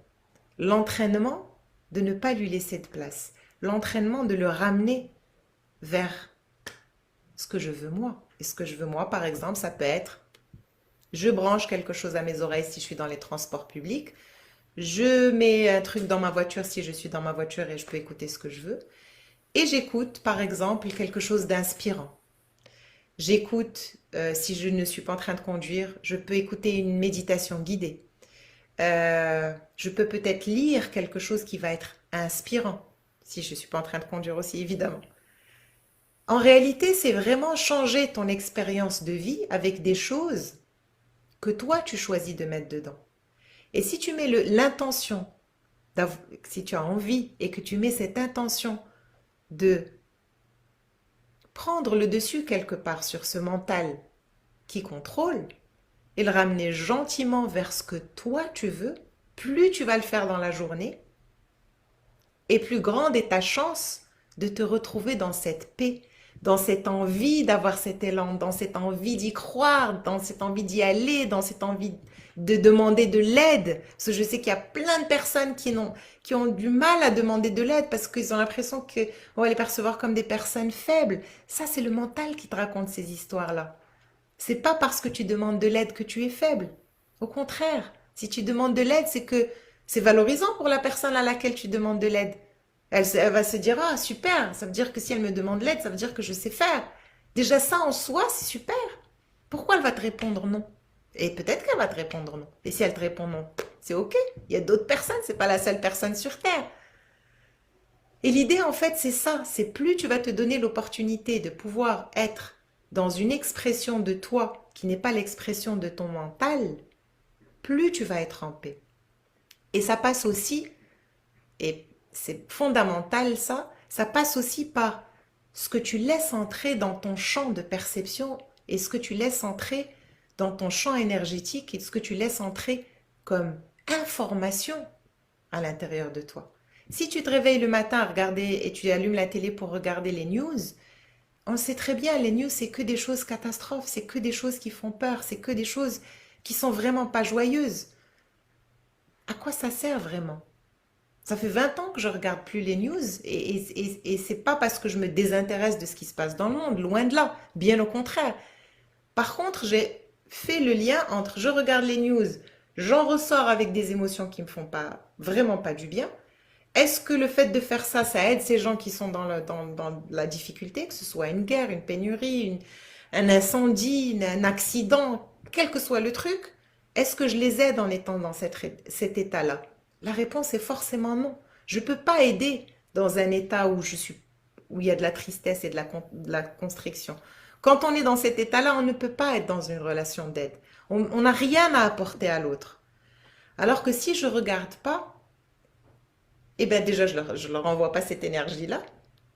L'entraînement de ne pas lui laisser de place. L'entraînement de le ramener vers ce que je veux moi. Et ce que je veux moi, par exemple, ça peut être, je branche quelque chose à mes oreilles si je suis dans les transports publics, je mets un truc dans ma voiture si je suis dans ma voiture et je peux écouter ce que je veux. Et j'écoute, par exemple, quelque chose d'inspirant. J'écoute, si je ne suis pas en train de conduire, je peux écouter une méditation guidée. Je peux peut-être lire quelque chose qui va être inspirant, si je ne suis pas en train de conduire aussi, évidemment. En réalité, c'est vraiment changer ton expérience de vie avec des choses que toi, tu choisis de mettre dedans. Et si tu mets l'intention, si tu as envie et que tu mets cette intention de prendre le dessus quelque part sur ce mental qui contrôle et le ramener gentiment vers ce que toi tu veux, plus tu vas le faire dans la journée et plus grande est ta chance de te retrouver dans cette paix, dans cette envie d'avoir cet élan, dans cette envie d'y croire, dans cette envie d'y aller, dans cette envie de demander de l'aide. Parce que je sais qu'il y a plein de personnes qui ont du mal à demander de l'aide parce qu'ils ont l'impression qu'on va les percevoir comme des personnes faibles. Ça, c'est le mental qui te raconte ces histoires-là. C'est pas parce que tu demandes de l'aide que tu es faible. Au contraire, si tu demandes de l'aide, c'est que c'est valorisant pour la personne à laquelle tu demandes de l'aide. Elle va se dire, ah super, ça veut dire que si elle me demande l'aide, ça veut dire que je sais faire. Déjà ça en soi, c'est super. Pourquoi elle va te répondre non? Et peut-être qu'elle va te répondre non. Et si elle te répond non, c'est ok. Il y a d'autres personnes, c'est pas la seule personne sur Terre. Et l'idée en fait, c'est ça. C'est plus tu vas te donner l'opportunité de pouvoir être dans une expression de toi qui n'est pas l'expression de ton mental, plus tu vas être en paix. Et ça passe aussi, et c'est fondamental ça passe aussi par ce que tu laisses entrer dans ton champ de perception et ce que tu laisses entrer dans ton champ énergétique et ce que tu laisses entrer comme information à l'intérieur de toi. Si tu te réveilles le matin à regarder et tu allumes la télé pour regarder les news, on sait très bien, les news, c'est que des choses catastrophes, c'est que des choses qui font peur, c'est que des choses qui sont vraiment pas joyeuses. À quoi ça sert vraiment? Ça fait 20 ans que je regarde plus les news et c'est pas parce que je me désintéresse de ce qui se passe dans le monde, loin de là, bien au contraire. Par contre, j'ai fait le lien entre je regarde les news, j'en ressors avec des émotions qui me font pas vraiment pas du bien. Est-ce que le fait de faire ça, ça aide ces gens qui sont dans la difficulté, que ce soit une guerre, une pénurie, un incendie, un accident, quel que soit le truc? Est-ce que je les aide en étant dans cet état-là? La réponse est forcément non. Je ne peux pas aider dans un état où il y a de la tristesse et de la constriction. Quand on est dans cet état-là, on ne peut pas être dans une relation d'aide. On n'a rien à apporter à l'autre. Alors que si je ne regarde pas, eh bien déjà, je ne leur envoie pas cette énergie-là.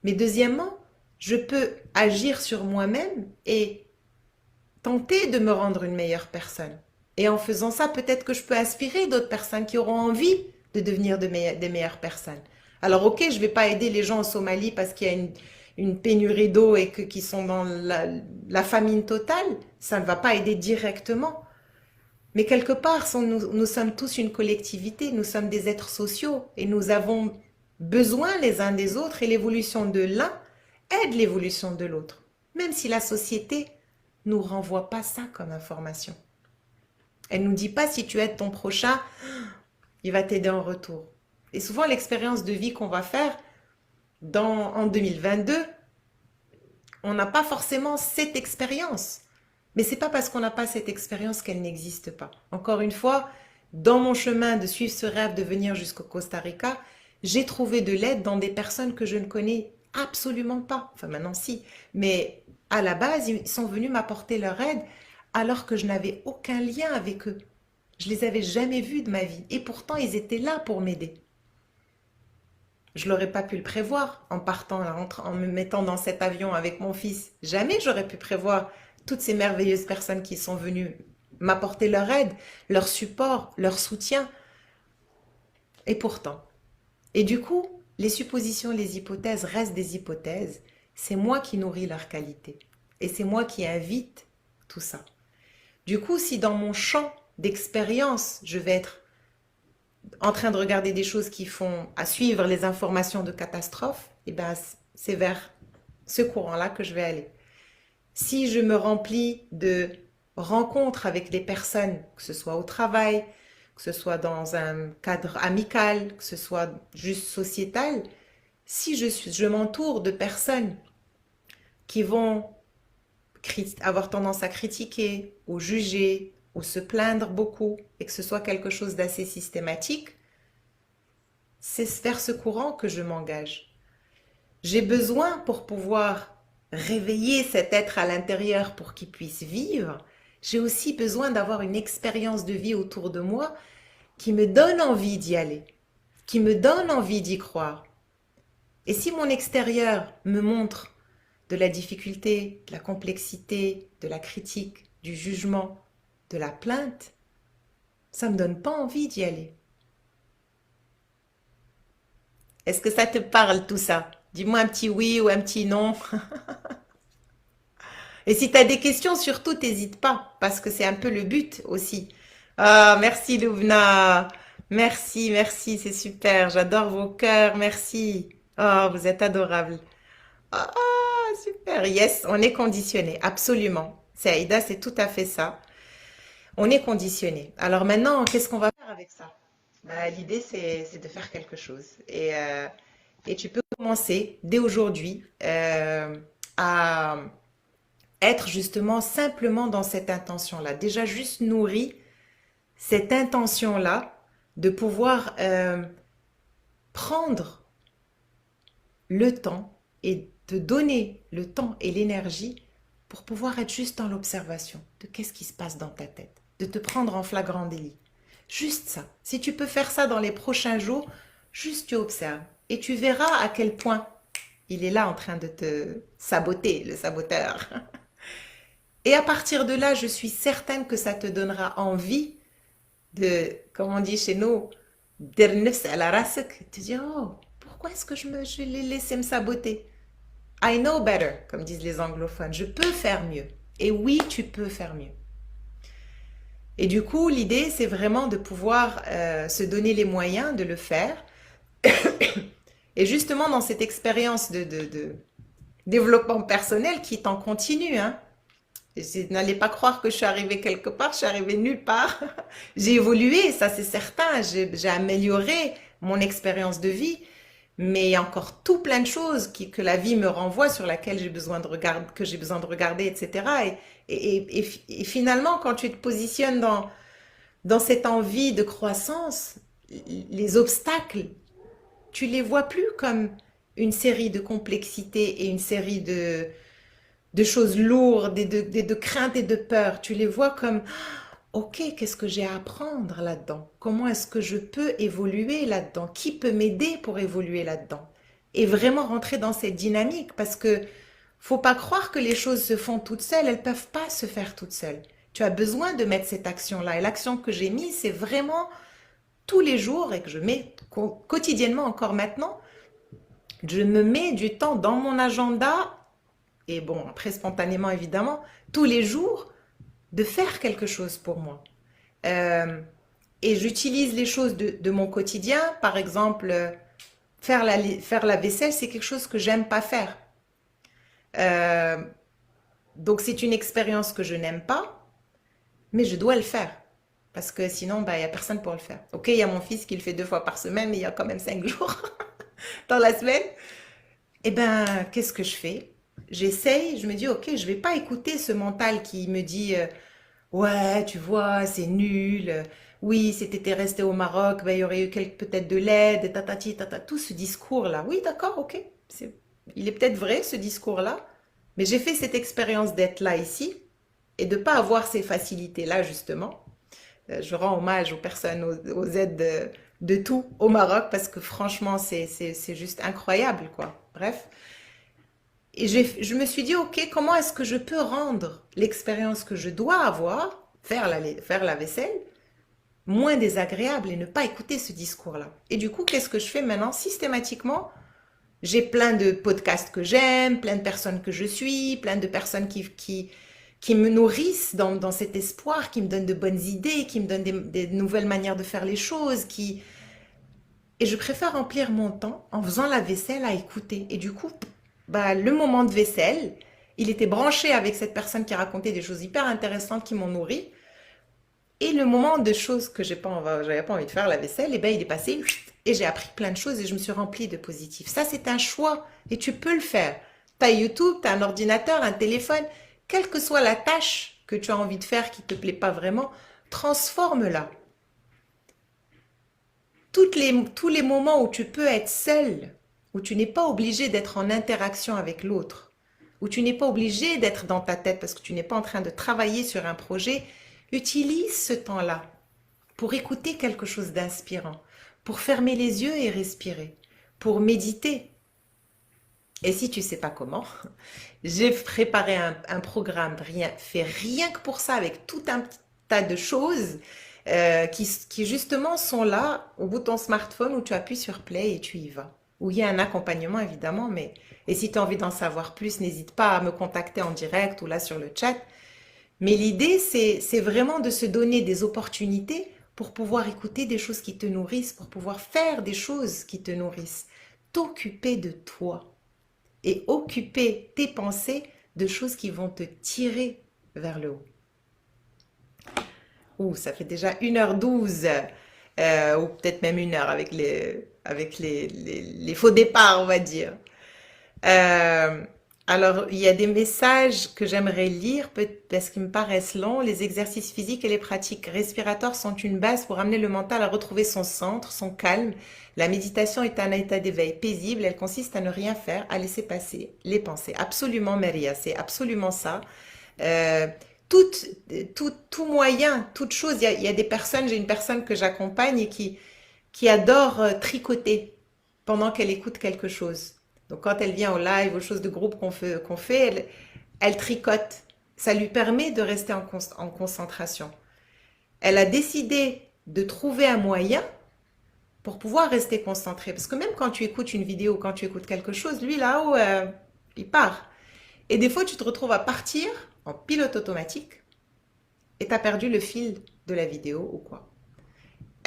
Mais deuxièmement, je peux agir sur moi-même et tenter de me rendre une meilleure personne. Et en faisant ça, peut-être que je peux inspirer d'autres personnes qui auront envie de devenir des meilleures personnes. Alors ok, je ne vais pas aider les gens en Somalie parce qu'il y a une pénurie d'eau et qu'ils sont dans la famine totale. Ça ne va pas aider directement. Mais quelque part, nous sommes tous une collectivité, nous sommes des êtres sociaux et nous avons besoin les uns des autres et l'évolution de l'un aide l'évolution de l'autre. Même si la société nous renvoie pas ça comme information. Elle nous dit pas si tu aides ton prochain, il va t'aider en retour. Et souvent l'expérience de vie qu'on va faire en 2022, on n'a pas forcément cette expérience. Mais c'est pas parce qu'on n'a pas cette expérience qu'elle n'existe pas. Encore une fois, dans mon chemin de suivre ce rêve de venir jusqu'au Costa Rica, j'ai trouvé de l'aide dans des personnes que je ne connais absolument pas. Enfin, maintenant, si. Mais à la base, ils sont venus m'apporter leur aide alors que je n'avais aucun lien avec eux. Je les avais jamais vus de ma vie. Et pourtant, ils étaient là pour m'aider. Je n'aurais pas pu le prévoir en partant, en me mettant dans cet avion avec mon fils. Jamais j'aurais pu prévoir toutes ces merveilleuses personnes qui sont venues m'apporter leur aide, leur support, leur soutien. Et pourtant. Et du coup, les suppositions, les hypothèses restent des hypothèses. C'est moi qui nourris leur qualité. Et c'est moi qui invite tout ça. Du coup, si dans mon champ d'expérience, je vais être en train de regarder des choses qui font à suivre les informations de catastrophe, eh ben, c'est vers ce courant-là que je vais aller. Si je me remplis de rencontres avec des personnes, que ce soit au travail, que ce soit dans un cadre amical, que ce soit juste sociétal, si je m'entoure de personnes qui vont avoir tendance à critiquer ou juger ou se plaindre beaucoup et que ce soit quelque chose d'assez systématique, c'est vers ce courant que je m'engage. J'ai besoin pour pouvoir réveiller cet être à l'intérieur pour qu'il puisse vivre. J'ai aussi besoin d'avoir une expérience de vie autour de moi qui me donne envie d'y aller, qui me donne envie d'y croire. Et si mon extérieur me montre de la difficulté, de la complexité, de la critique, du jugement, de la plainte, ça ne me donne pas envie d'y aller. Est-ce que ça te parle tout ça? Dis-moi un petit oui ou un petit non. Et si tu as des questions, surtout, t'hésites pas, parce que c'est un peu le but aussi. Ah, merci Louvna. Merci, merci, c'est super. J'adore vos cœurs, merci. Oh, vous êtes adorables. Ah, super. Yes, on est conditionné, absolument. C'est Aïda, c'est tout à fait ça. On est conditionné. Alors maintenant, qu'est-ce qu'on va faire avec ça? Bah, l'idée, c'est de faire quelque chose. Et tu peux commencer dès aujourd'hui à être justement simplement dans cette intention-là. Déjà, juste nourrir cette intention-là de pouvoir prendre le temps et te donner le temps et l'énergie pour pouvoir être juste dans l'observation de qu'est-ce qui se passe dans ta tête, de te prendre en flagrant délit. Juste ça. Si tu peux faire ça dans les prochains jours, juste tu observes et tu verras à quel point il est là en train de te saboter, le saboteur. Et à partir de là, je suis certaine que ça te donnera envie de, comme on dit chez nous, te dire, oh, pourquoi est-ce que je l'ai laissé me saboter? I know better, comme disent les anglophones. Je peux faire mieux. Et oui, tu peux faire mieux. Et du coup, l'idée, c'est vraiment de pouvoir se donner les moyens de le faire. Et justement, dans cette expérience de développement personnel qui est en continu, hein, n'allez pas croire que je suis arrivée quelque part, je suis arrivée nulle part. J'ai évolué, ça c'est certain, j'ai amélioré mon expérience de vie, mais il y a encore tout plein de choses que la vie me renvoie, sur laquelle j'ai besoin de regarder, que j'ai besoin de regarder, etc. Et finalement, quand tu te positionnes dans cette envie de croissance, les obstacles, tu les vois plus comme une série de complexités et une série de choses lourdes, de craintes et de peurs. Tu les vois comme, ok, qu'est-ce que j'ai à apprendre là-dedans? Comment est-ce que je peux évoluer là-dedans? Qui peut m'aider pour évoluer là-dedans? Et vraiment rentrer dans cette dynamique, parce que faut pas croire que les choses se font toutes seules, elles peuvent pas se faire toutes seules. Tu as besoin de mettre cette action-là. Et l'action que j'ai mise, c'est vraiment tous les jours et que je mets quotidiennement encore maintenant. Je me mets du temps dans mon agenda et bon, après spontanément évidemment, tous les jours, de faire quelque chose pour moi. Et j'utilise les choses de mon quotidien. Par exemple, faire la vaisselle, c'est quelque chose que j'aime pas faire. Euh, donc c'est une expérience que je n'aime pas, mais je dois le faire. Parce que sinon, bah, il n'y a personne pour le faire. Ok, il y a mon fils qui le fait 2 fois par semaine, mais il y a quand même 5 jours dans la semaine. Eh ben, qu'est-ce que je fais? J'essaye, je me dis, ok, je vais pas écouter ce mental qui me dit, ouais, tu vois, c'est nul. oui, si tu étais resté au Maroc, ben, il y aurait eu peut-être de l'aide, tatati, tata, tout ce discours-là. Oui, d'accord, ok. Il est peut-être vrai, ce discours-là, mais j'ai fait cette expérience d'être là ici et de ne pas avoir ces facilités-là, justement. Je rends hommage aux personnes, aux aides de tout au Maroc parce que franchement, c'est juste incroyable, quoi. Bref. Et je me suis dit, ok, comment est-ce que je peux rendre l'expérience que je dois avoir, faire la vaisselle, moins désagréable et ne pas écouter ce discours-là. Et du coup, qu'est-ce que je fais maintenant? Systématiquement, j'ai plein de podcasts que j'aime, plein de personnes que je suis, plein de personnes qui me nourrissent dans cet espoir, qui me donnent de bonnes idées, qui me donnent des nouvelles manières de faire les choses, et je préfère remplir mon temps en faisant la vaisselle à écouter. Et du coup, bah, le moment de vaisselle, il était branché avec cette personne qui racontait des choses hyper intéressantes qui m'ont nourri. Et le moment de choses que j'avais pas envie de faire, la vaisselle, et ben il est passé et j'ai appris plein de choses et je me suis remplie de positif. Ça, c'est un choix et tu peux le faire. Tu as YouTube, tu as un ordinateur, un téléphone, quelle que soit la tâche que tu as envie de faire qui te plaît pas vraiment, transforme-la. Tous les moments où tu peux être seul, où tu n'es pas obligé d'être en interaction avec l'autre, où tu n'es pas obligé d'être dans ta tête parce que tu n'es pas en train de travailler sur un projet, utilise ce temps-là pour écouter quelque chose d'inspirant, pour fermer les yeux et respirer, pour méditer. Et si tu ne sais pas comment, j'ai préparé un programme fait rien que pour ça, avec tout un tas de choses qui justement sont là au bout de ton smartphone où tu appuies sur play et tu y vas. Où il y a un accompagnement évidemment, mais et si tu as envie d'en savoir plus, n'hésite pas à me contacter en direct ou là sur le chat. Mais l'idée, c'est vraiment de se donner des opportunités pour pouvoir écouter des choses qui te nourrissent, pour pouvoir faire des choses qui te nourrissent, t'occuper de toi et occuper tes pensées de choses qui vont te tirer vers le haut. Ouh, ça fait déjà 1h12, ou peut-être même 1 heure avec les faux départs, on va dire. Euh, alors, il y a des messages que j'aimerais lire parce qu'ils me paraissent longs. Les exercices physiques et les pratiques respiratoires sont une base pour amener le mental à retrouver son centre, son calme. La méditation est un état d'éveil paisible. Elle consiste à ne rien faire, à laisser passer les pensées. Absolument, Maria, c'est absolument ça. Euh, tout, tout moyen, toute chose. Il y a des personnes, j'ai une personne que j'accompagne et qui adore tricoter pendant qu'elle écoute quelque chose. Donc quand elle vient au live, aux choses de groupe qu'on fait elle tricote. Ça lui permet de rester en concentration. Elle a décidé de trouver un moyen pour pouvoir rester concentrée. Parce que même quand tu écoutes une vidéo, quand tu écoutes quelque chose, lui là-haut, il part. Et des fois, tu te retrouves à partir en pilote automatique et tu as perdu le fil de la vidéo ou quoi.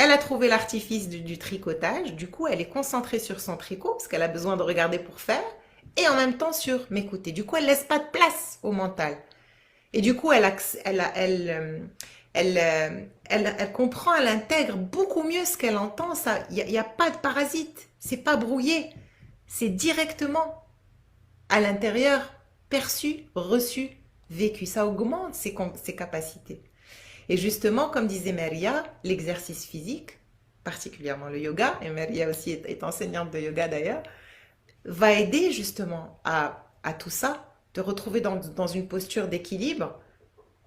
Elle a trouvé l'artifice du tricotage, du coup elle est concentrée sur son tricot parce qu'elle a besoin de regarder pour faire et en même temps sur m'écouter. Du coup elle laisse pas de place au mental. Et du coup elle comprend, elle intègre beaucoup mieux ce qu'elle entend. Il y a pas de parasite, c'est pas brouillé, c'est directement à l'intérieur perçu, reçu, vécu. Ça augmente ses capacités. Et justement, comme disait Maria, l'exercice physique, particulièrement le yoga, et Maria aussi est enseignante de yoga d'ailleurs, va aider justement à tout ça, te retrouver dans une posture d'équilibre,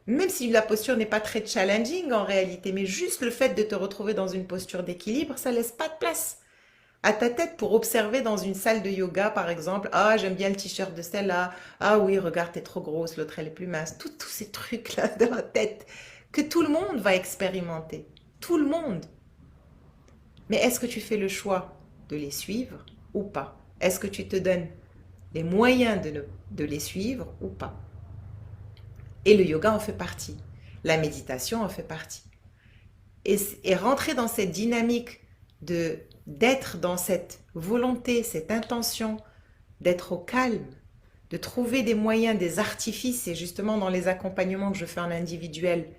même si la posture n'est pas très challenging en réalité, mais juste le fait de te retrouver dans une posture d'équilibre, ça laisse pas de place à ta tête pour observer dans une salle de yoga, par exemple, ah, j'aime bien le t-shirt de celle-là, ah oui, regarde, t'es trop grosse, l'autre, elle est plus mince, tous ces trucs-là dans la tête que tout le monde va expérimenter. Tout le monde. Mais est-ce que tu fais le choix de les suivre ou pas? Est-ce que tu te donnes les moyens de les suivre ou pas? Et le yoga en fait partie. La méditation en fait partie. Et rentrer dans cette dynamique d'être dans cette volonté, cette intention, d'être au calme, de trouver des moyens, des artifices, et justement dans les accompagnements que je fais en individuel,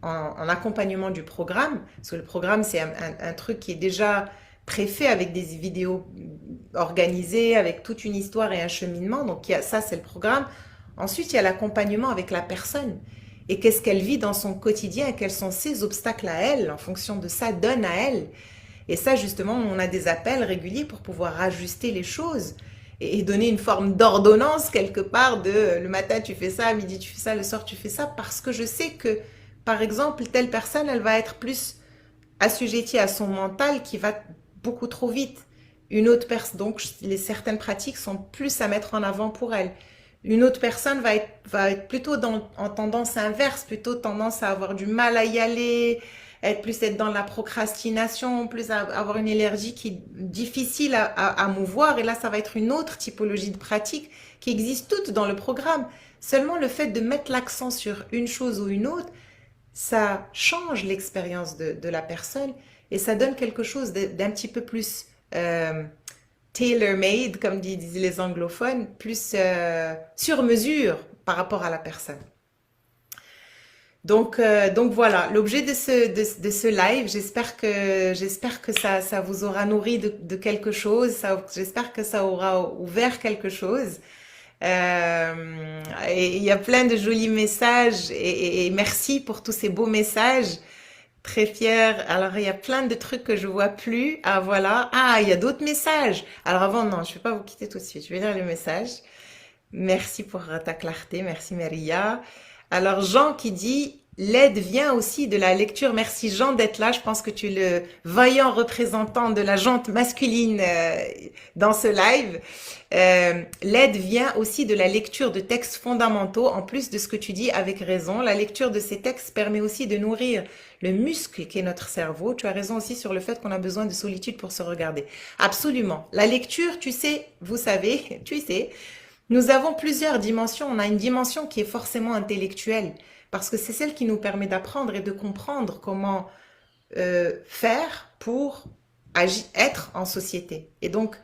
en accompagnement du programme, parce que le programme c'est un truc qui est déjà préfait avec des vidéos organisées, avec toute une histoire et un cheminement, donc ça c'est le programme. Ensuite il y a l'accompagnement avec la personne. et qu'est-ce qu'elle vit dans son quotidien et quels sont ses obstacles à elle. En fonction de ça, donne à elle. Et ça, justement, on a des appels réguliers pour pouvoir ajuster les choses et donner une forme d'ordonnance quelque part de le matin tu fais ça, à midi tu fais ça, le soir tu fais ça, parce que je sais que, par exemple, telle personne, elle va être plus assujettie à son mental qui va beaucoup trop vite. Une autre personne, donc certaines pratiques sont plus à mettre en avant pour elle. Une autre personne va être plutôt en tendance inverse, plutôt tendance à avoir du mal à y aller, être dans la procrastination, plus avoir une énergie qui est difficile à mouvoir. Et là, ça va être une autre typologie de pratique qui existe toutes dans le programme. Seulement le fait de mettre l'accent sur une chose ou une autre, ça change l'expérience de la personne et ça donne quelque chose d'un petit peu plus tailor-made, comme disent les anglophones, plus sur mesure par rapport à la personne. Donc voilà, l'objet de ce live, j'espère que ça vous aura nourri de quelque chose, j'espère que ça aura ouvert quelque chose. Et il y a plein de jolis messages et merci pour tous ces beaux messages. Très fière. Alors, il y a plein de trucs que je vois plus. Ah, voilà. Ah, il y a d'autres messages. Alors, avant, non, je ne vais pas vous quitter tout de suite. Je vais lire les messages. Merci pour ta clarté. Merci, Maria. Alors, Jean qui dit, l'aide vient aussi de la lecture. Merci, Jean, d'être là. Je pense que tu es le vaillant représentant de la jante masculine dans ce live. L'aide vient aussi de la lecture de textes fondamentaux. En plus de ce que tu dis avec raison, la lecture de ces textes permet aussi de nourrir le muscle qui est notre cerveau. Tu as raison aussi sur le fait qu'on a besoin de solitude pour se regarder. Absolument. La lecture, tu sais, vous savez, tu sais, nous avons plusieurs dimensions. On a une dimension qui est forcément intellectuelle parce que c'est celle qui nous permet d'apprendre et de comprendre comment faire pour être en société. Et donc,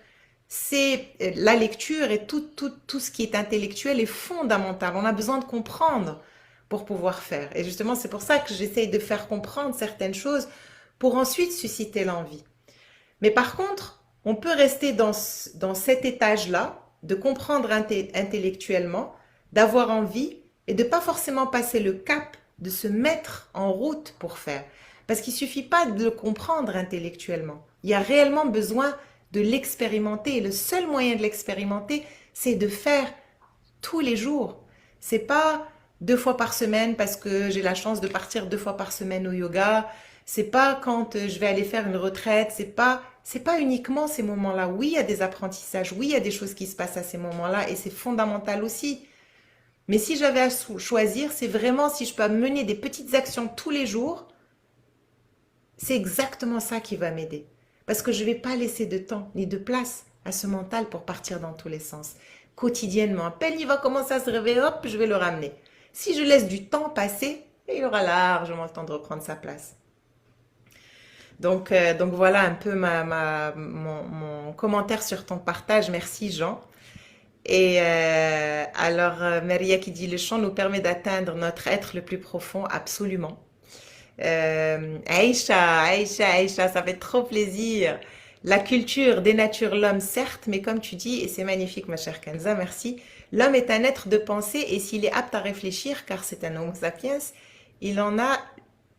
c'est la lecture et tout ce qui est intellectuel est fondamental. On a besoin de comprendre pour pouvoir faire. Et justement, c'est pour ça que j'essaye de faire comprendre certaines choses pour ensuite susciter l'envie. Mais par contre, on peut rester dans cet étage-là, de comprendre intellectuellement, d'avoir envie et de pas forcément passer le cap de se mettre en route pour faire. Parce qu'il suffit pas de le comprendre intellectuellement. Il y a réellement besoin de l'expérimenter. Et le seul moyen de l'expérimenter, c'est de faire tous les jours. C'est pas 2 fois par semaine parce que j'ai la chance de partir 2 fois par semaine au yoga. C'est pas quand je vais aller faire une retraite. C'est pas uniquement ces moments-là. Oui, il y a des apprentissages. Oui, il y a des choses qui se passent à ces moments-là et c'est fondamental aussi. Mais si j'avais à choisir, c'est vraiment si je peux mener des petites actions tous les jours, c'est exactement ça qui va m'aider. Parce que je ne vais pas laisser de temps ni de place à ce mental pour partir dans tous les sens. Quotidiennement, à peine il va commencer à se réveiller, hop, je vais le ramener. Si je laisse du temps passer, il aura largement le temps de reprendre sa place. Donc voilà un peu mon commentaire sur ton partage. Merci Jean. Et alors, Maria qui dit, le chant nous permet d'atteindre notre être le plus profond, absolument. Aïcha, ça fait trop plaisir. La culture dénature l'homme, certes, mais comme tu dis, et c'est magnifique, ma chère Kenza, merci, l'homme est un être de pensée et s'il est apte à réfléchir, car c'est un homo sapiens, il en a,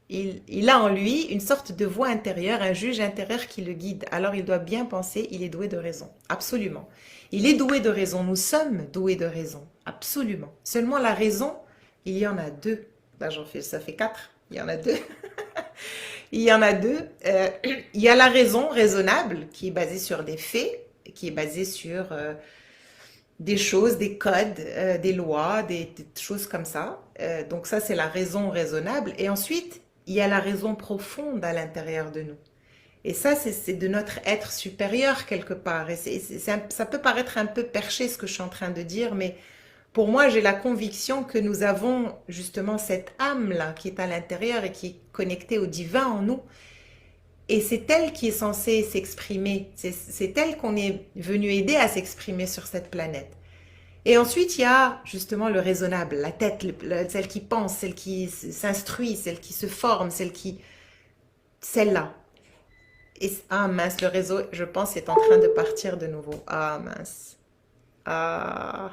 il a en lui une sorte de voix intérieure, un juge intérieur qui le guide. Alors il doit bien penser, il est doué de raison. Absolument. Il est doué de raison, nous sommes doués de raison. Absolument. Seulement la raison, il y en a deux. Là, ça fait 4. Il y en a deux. Il y en a deux. Il y a la raison raisonnable qui est basée sur des faits, qui est basée sur des choses, des codes, des lois, des choses comme ça. Donc ça, c'est la raison raisonnable. Et ensuite, il y a la raison profonde à l'intérieur de nous. Et ça, c'est de notre être supérieur quelque part. Et ça peut paraître un peu perché ce que je suis en train de dire, mais pour moi, j'ai la conviction que nous avons justement cette âme-là qui est à l'intérieur et qui est connectée au divin en nous. Et c'est elle qui est censée s'exprimer. C'est elle qu'on est venu aider à s'exprimer sur cette planète. Et ensuite, il y a justement le raisonnable, la tête, celle qui pense, celle qui s'instruit, celle qui se forme, celle-là. Ah mince, le réseau, je pense, est en train de partir de nouveau. Ah mince. Ah.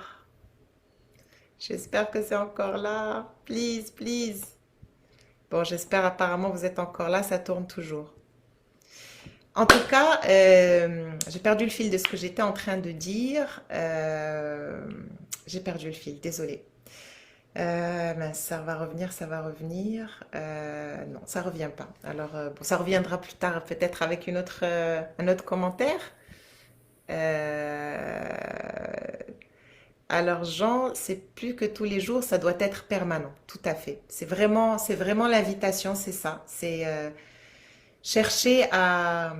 J'espère que c'est encore là. Please, please. Bon, j'espère apparemment vous êtes encore là, ça tourne toujours. En tout cas, j'ai perdu le fil de ce que j'étais en train de dire. J'ai perdu le fil, désolé. Mince, ça va revenir, ça va revenir. Non, ça revient pas. Alors, bon, ça reviendra plus tard, peut-être avec un autre commentaire. Euh, alors, Jean, c'est plus que tous les jours, ça doit être permanent. Tout à fait. C'est vraiment l'invitation, c'est ça. C'est chercher à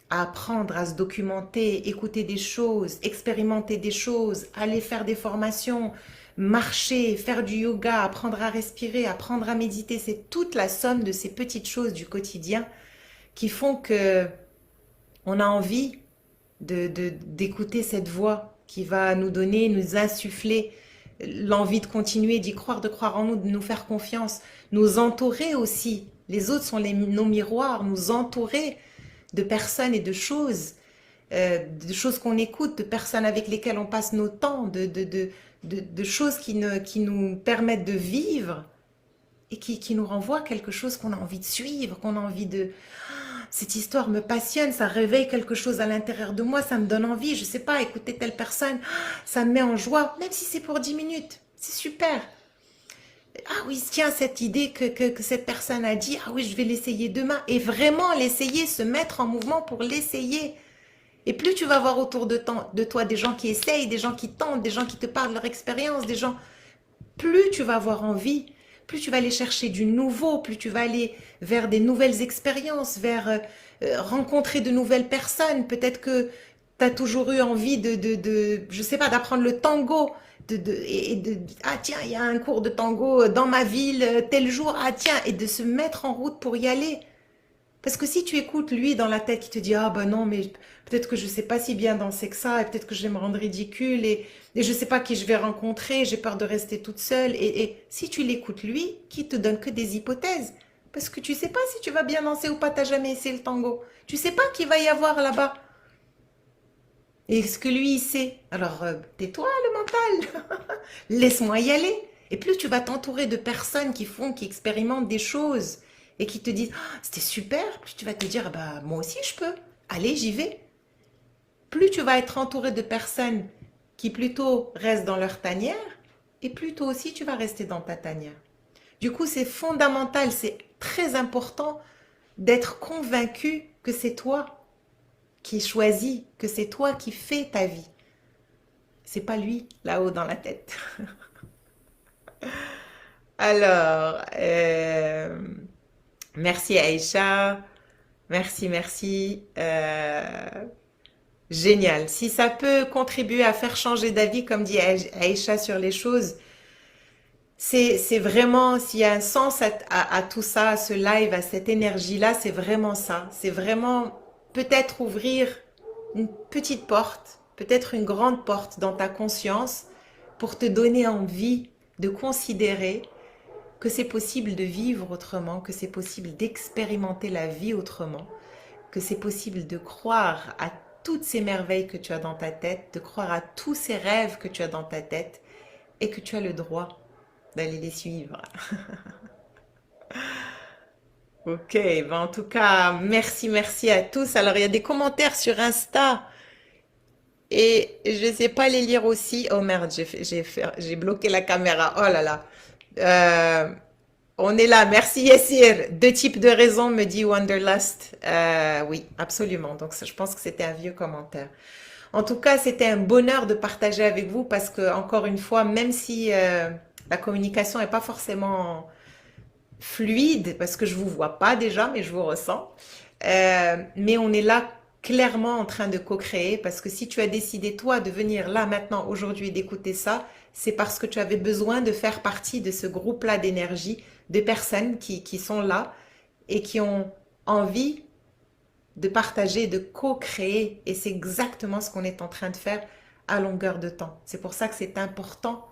apprendre, à se documenter, écouter des choses, expérimenter des choses, aller faire des formations, marcher, faire du yoga, apprendre à respirer, apprendre à méditer. C'est toute la somme de ces petites choses du quotidien qui font que on a envie d'écouter cette voix qui va nous donner, nous insuffler l'envie de continuer, d'y croire, de croire en nous, de nous faire confiance, nous entourer aussi. Les autres sont nos miroirs, nous entourer de personnes et de choses qu'on écoute, de personnes avec lesquelles on passe nos temps, de choses qui nous permettent de vivre et qui nous renvoient quelque chose qu'on a envie de suivre, qu'on a envie de... Cette histoire me passionne, ça réveille quelque chose à l'intérieur de moi, ça me donne envie, je sais pas, écouter telle personne, ça me met en joie, même si c'est pour 10 minutes, c'est super. Ah oui, tiens, cette idée que cette personne a dit, ah oui, je vais l'essayer demain, et vraiment l'essayer, se mettre en mouvement pour l'essayer. Et plus tu vas voir autour de toi des gens qui essayent, des gens qui tentent, des gens qui te parlent de leur expérience, des gens plus tu vas avoir envie, plus tu vas aller chercher du nouveau, plus tu vas aller vers des nouvelles expériences, vers rencontrer de nouvelles personnes. Peut-être que tu as toujours eu envie je sais pas, d'apprendre le tango. Ah tiens, il y a un cours de tango dans ma ville, tel jour, ah tiens, et de se mettre en route pour y aller. Parce que si tu écoutes lui dans la tête qui te dit ah ben non mais peut-être que je sais pas si bien danser que ça et peut-être que je vais me rendre ridicule et je sais pas qui je vais rencontrer, j'ai peur de rester toute seule et si tu l'écoutes lui qui te donne que des hypothèses parce que tu sais pas si tu vas bien danser ou pas, t'as jamais essayé le tango, tu sais pas qu'il va y avoir là-bas et ce que lui il sait. Alors tais-toi le mental, laisse-moi y aller. Et plus tu vas t'entourer de personnes qui expérimentent des choses et qui te disent ah, c'était super, plus tu vas te dire ah bah moi aussi je peux. Allez, j'y vais. Plus tu vas être entouré de personnes qui plutôt restent dans leur tanière et plus toi aussi tu vas rester dans ta tanière. Du coup, c'est fondamental, c'est très important d'être convaincu que c'est toi qui choisis, que c'est toi qui fais ta vie. C'est pas lui là-haut dans la tête. Alors, merci Aïcha, merci, merci. Génial. Si ça peut contribuer à faire changer d'avis, comme dit Aïcha sur les choses, c'est vraiment, s'il y a un sens à tout ça, à ce live, à cette énergie-là, c'est vraiment ça. C'est vraiment peut-être ouvrir une petite porte, peut-être une grande porte dans ta conscience pour te donner envie de considérer que c'est possible de vivre autrement, que c'est possible d'expérimenter la vie autrement, que c'est possible de croire à toutes ces merveilles que tu as dans ta tête, de croire à tous ces rêves que tu as dans ta tête et que tu as le droit d'aller les suivre. Ok, ben en tout cas, merci, merci à tous. Alors, il y a des commentaires sur Insta et je ne sais pas les lire aussi. Oh merde, j'ai bloqué la caméra. Oh là là. Euh, On est là, merci Yessir. Deux types de raisons, me dit Wanderlust. Oui, absolument. Donc je pense que c'était un vieux commentaire. En tout cas, c'était un bonheur de partager avec vous parce que, encore une fois, même si la communication n'est pas forcément fluide, parce que je vous vois pas déjà, mais je vous ressens, mais on est là clairement en train de co-créer parce que si tu as décidé, toi, de venir là maintenant, aujourd'hui, d'écouter ça, c'est parce que tu avais besoin de faire partie de ce groupe-là d'énergie, de personnes qui sont là et qui ont envie de partager, de co-créer. Et c'est exactement ce qu'on est en train de faire à longueur de temps. C'est pour ça que c'est important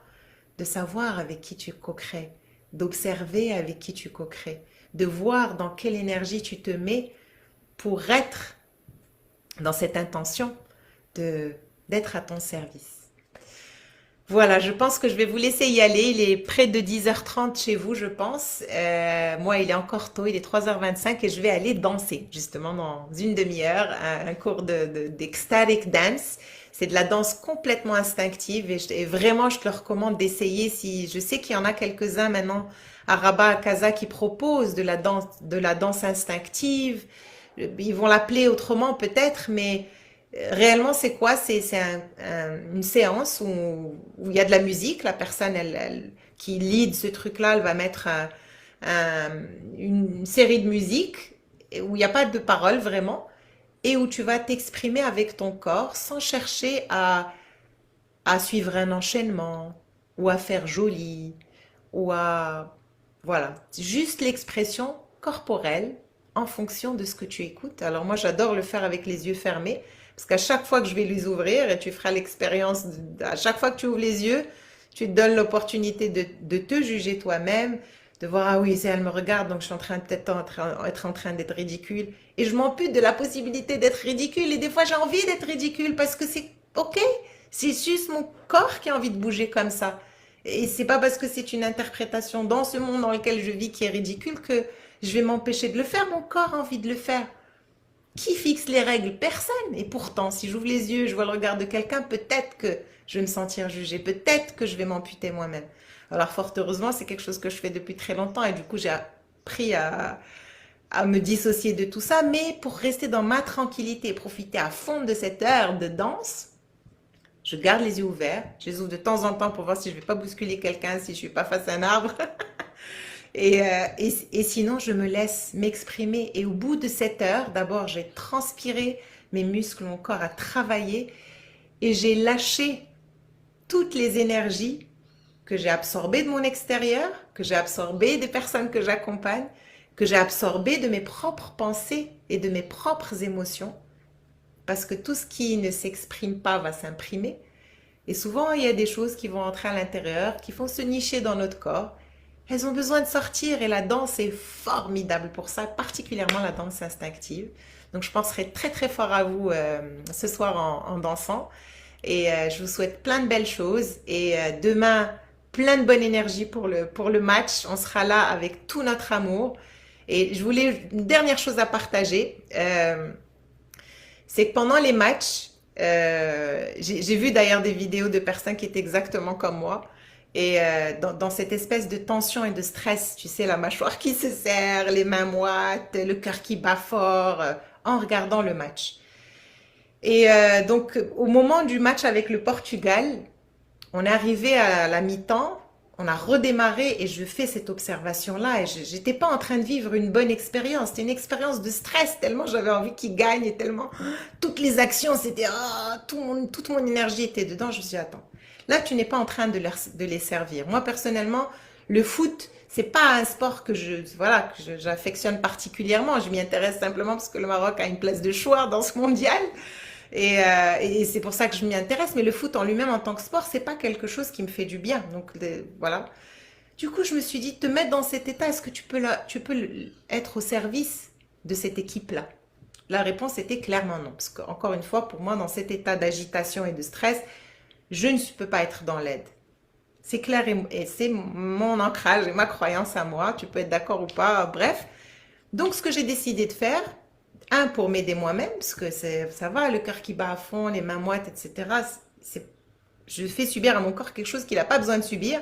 de savoir avec qui tu co-crées, d'observer avec qui tu co-crées, de voir dans quelle énergie tu te mets pour être dans cette intention de d'être à ton service. Voilà, je pense que je vais vous laisser y aller. Il est près de 10h30 chez vous, je pense. Moi, il est encore tôt, il est 3h25 et je vais aller danser, justement, dans une demi-heure, un cours d'ecstatic dance. C'est de la danse complètement instinctive et vraiment, je te le recommande d'essayer si, je sais qu'il y en a quelques-uns maintenant à Rabat, à Casa qui proposent de la danse instinctive. Ils vont l'appeler autrement peut-être, mais réellement, c'est quoi? C'est une séance où il y a de la musique. La personne qui lead ce truc-là, elle va mettre une série de musiques où il n'y a pas de paroles vraiment et où tu vas t'exprimer avec ton corps sans chercher à suivre un enchaînement ou à faire joli ou à... Voilà, juste l'expression corporelle en fonction de ce que tu écoutes. Alors moi, j'adore le faire avec les yeux fermés parce qu'à chaque fois que je vais les ouvrir, et tu feras l'expérience, à chaque fois que tu ouvres les yeux, tu te donnes l'opportunité de te juger toi-même, de voir, ah oui, c'est elle me regarde, donc je suis en train peut-être être en train d'être ridicule. Et je m'ampute de la possibilité d'être ridicule. Et des fois, j'ai envie d'être ridicule parce que c'est OK. C'est juste mon corps qui a envie de bouger comme ça. Et c'est pas parce que c'est une interprétation dans ce monde dans lequel je vis qui est ridicule que je vais m'empêcher de le faire. Mon corps a envie de le faire. Qui fixe les règles? Personne. Et pourtant, si j'ouvre les yeux, je vois le regard de quelqu'un, peut-être que je vais me sentir jugée, peut-être que je vais m'amputer moi-même. Alors fort heureusement, c'est quelque chose que je fais depuis très longtemps et du coup j'ai appris à me dissocier de tout ça, mais pour rester dans ma tranquillité et profiter à fond de cette heure de danse, je garde les yeux ouverts, je les ouvre de temps en temps pour voir si je ne vais pas bousculer quelqu'un, si je ne suis pas face à un arbre. Et sinon, je me laisse m'exprimer. Et au bout de cette heure, d'abord, j'ai transpiré, mes muscles, mon corps a travaillé et j'ai lâché toutes les énergies que j'ai absorbées de mon extérieur, que j'ai absorbées des personnes que j'accompagne, que j'ai absorbées de mes propres pensées et de mes propres émotions. Parce que tout ce qui ne s'exprime pas va s'imprimer. Et souvent, il y a des choses qui vont entrer à l'intérieur, qui vont se nicher dans notre corps. Elles ont besoin de sortir et la danse est formidable pour ça, particulièrement la danse instinctive. Donc, je penserai très très fort à vous ce soir en dansant. Et je vous souhaite plein de belles choses. Et demain, plein de bonne énergie pour le match. On sera là avec tout notre amour. Et je voulais une dernière chose à partager. C'est que pendant les matchs, j'ai vu d'ailleurs des vidéos de personnes qui étaient exactement comme moi. Et dans cette espèce de tension et de stress, tu sais, la mâchoire qui se serre, les mains moites, le cœur qui bat fort, en regardant le match. Et donc, au moment du match avec le Portugal, on est arrivé à la mi-temps, on a redémarré et je fais cette observation-là et j'étais pas en train de vivre une bonne expérience. C'était une expérience de stress tellement j'avais envie qu'il gagne et tellement toutes les actions, c'était toute mon énergie était dedans. Je me suis dit, attends, là tu n'es pas en train de les servir. Moi personnellement, le foot, c'est pas un sport voilà, j'affectionne particulièrement. Je m'y intéresse simplement parce que le Maroc a une place de choix dans ce mondial. Et c'est pour ça que je m'y intéresse. Mais le foot en lui-même, en tant que sport, c'est pas quelque chose qui me fait du bien. Donc voilà. Du coup, je me suis dit, te mettre dans cet état, est-ce que tu peux être au service de cette équipe-là? La réponse était clairement non. Parce qu'encore une fois, pour moi, dans cet état d'agitation et de stress, je ne peux pas être dans l'aide. C'est clair et c'est mon ancrage et ma croyance à moi. Tu peux être d'accord ou pas, bref. Donc, ce que j'ai décidé de faire, pour m'aider moi-même, parce que ça va, le cœur qui bat à fond, les mains moites, etc. Je fais subir à mon corps quelque chose qu'il n'a pas besoin de subir.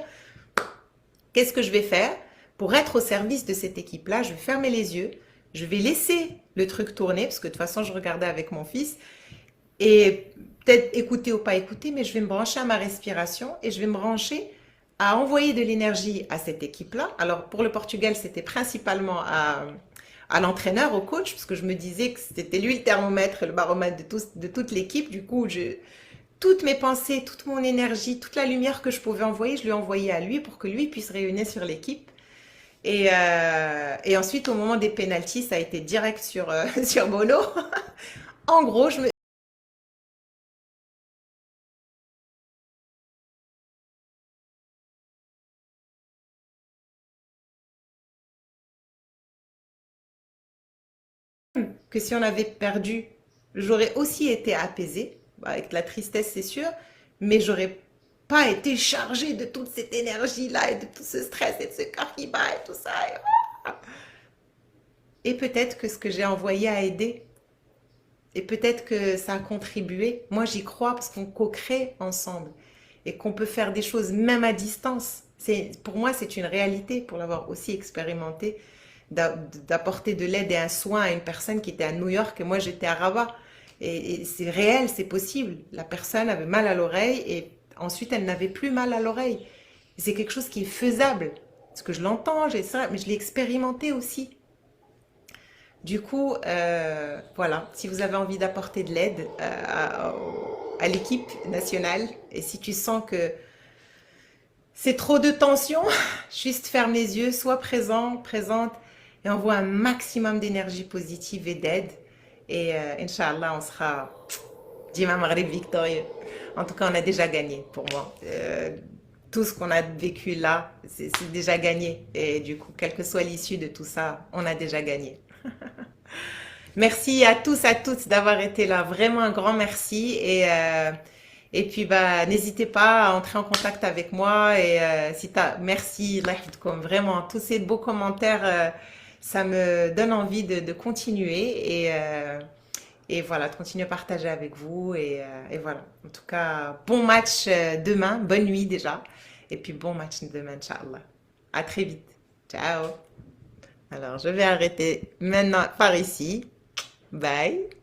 Qu'est-ce que je vais faire pour être au service de cette équipe-là? Je vais fermer les yeux, je vais laisser le truc tourner, parce que de toute façon, je regardais avec mon fils, et peut-être écouter ou pas écouter, mais je vais me brancher à ma respiration et je vais me brancher à envoyer de l'énergie à cette équipe-là. Alors, pour le Portugal, c'était principalement à l'entraîneur, au coach, parce que je me disais que c'était lui le thermomètre, le baromètre de toute l'équipe. Du coup, toutes mes pensées, toute mon énergie, toute la lumière que je pouvais envoyer, je lui envoyais à lui pour que lui puisse rayonner sur l'équipe. Et ensuite, au moment des pénaltys, ça a été direct sur Bono. En gros, je me que si on avait perdu, j'aurais aussi été apaisée, avec la tristesse, c'est sûr, mais j'aurais pas été chargé de toute cette énergie-là et de tout ce stress et de ce cœur qui bat et tout ça. Et peut-être que ce que j'ai envoyé a aidé. Et peut-être que ça a contribué. Moi, j'y crois parce qu'on co-crée ensemble et qu'on peut faire des choses même à distance. Pour moi, c'est une réalité pour l'avoir aussi expérimenté, d'apporter de l'aide et un soin à une personne qui était à New York et moi j'étais à Rabat. Et c'est réel, c'est possible. La personne avait mal à l'oreille et ensuite elle n'avait plus mal à l'oreille. C'est quelque chose qui est faisable. Parce que je l'entends, j'ai ça, mais je l'ai expérimenté aussi. Du coup, voilà, si vous avez envie d'apporter de l'aide à l'équipe nationale, et si tu sens que c'est trop de tension, juste ferme les yeux, sois présent, présente, et envoie un maximum d'énergie positive et d'aide. Et Inch'Allah, on sera Dima Maghreb victorieux. En tout cas, on a déjà gagné pour moi. Tout ce qu'on a vécu là, c'est déjà gagné. Et du coup, quelle que soit l'issue de tout ça, on a déjà gagné. Merci à tous, à toutes d'avoir été là. Vraiment un grand merci. Et puis, bah, n'hésitez pas à entrer en contact avec moi. Et si t'as, merci, Allah yahfidkoum. Vraiment, tous ces beaux commentaires, ça me donne envie de continuer. Et voilà, de continuer à partager avec vous. Et voilà. En tout cas, bon match demain. Bonne nuit déjà. Et puis, bon match demain, Inch'Allah. À très vite. Ciao. Alors, je vais arrêter maintenant par ici. Bye.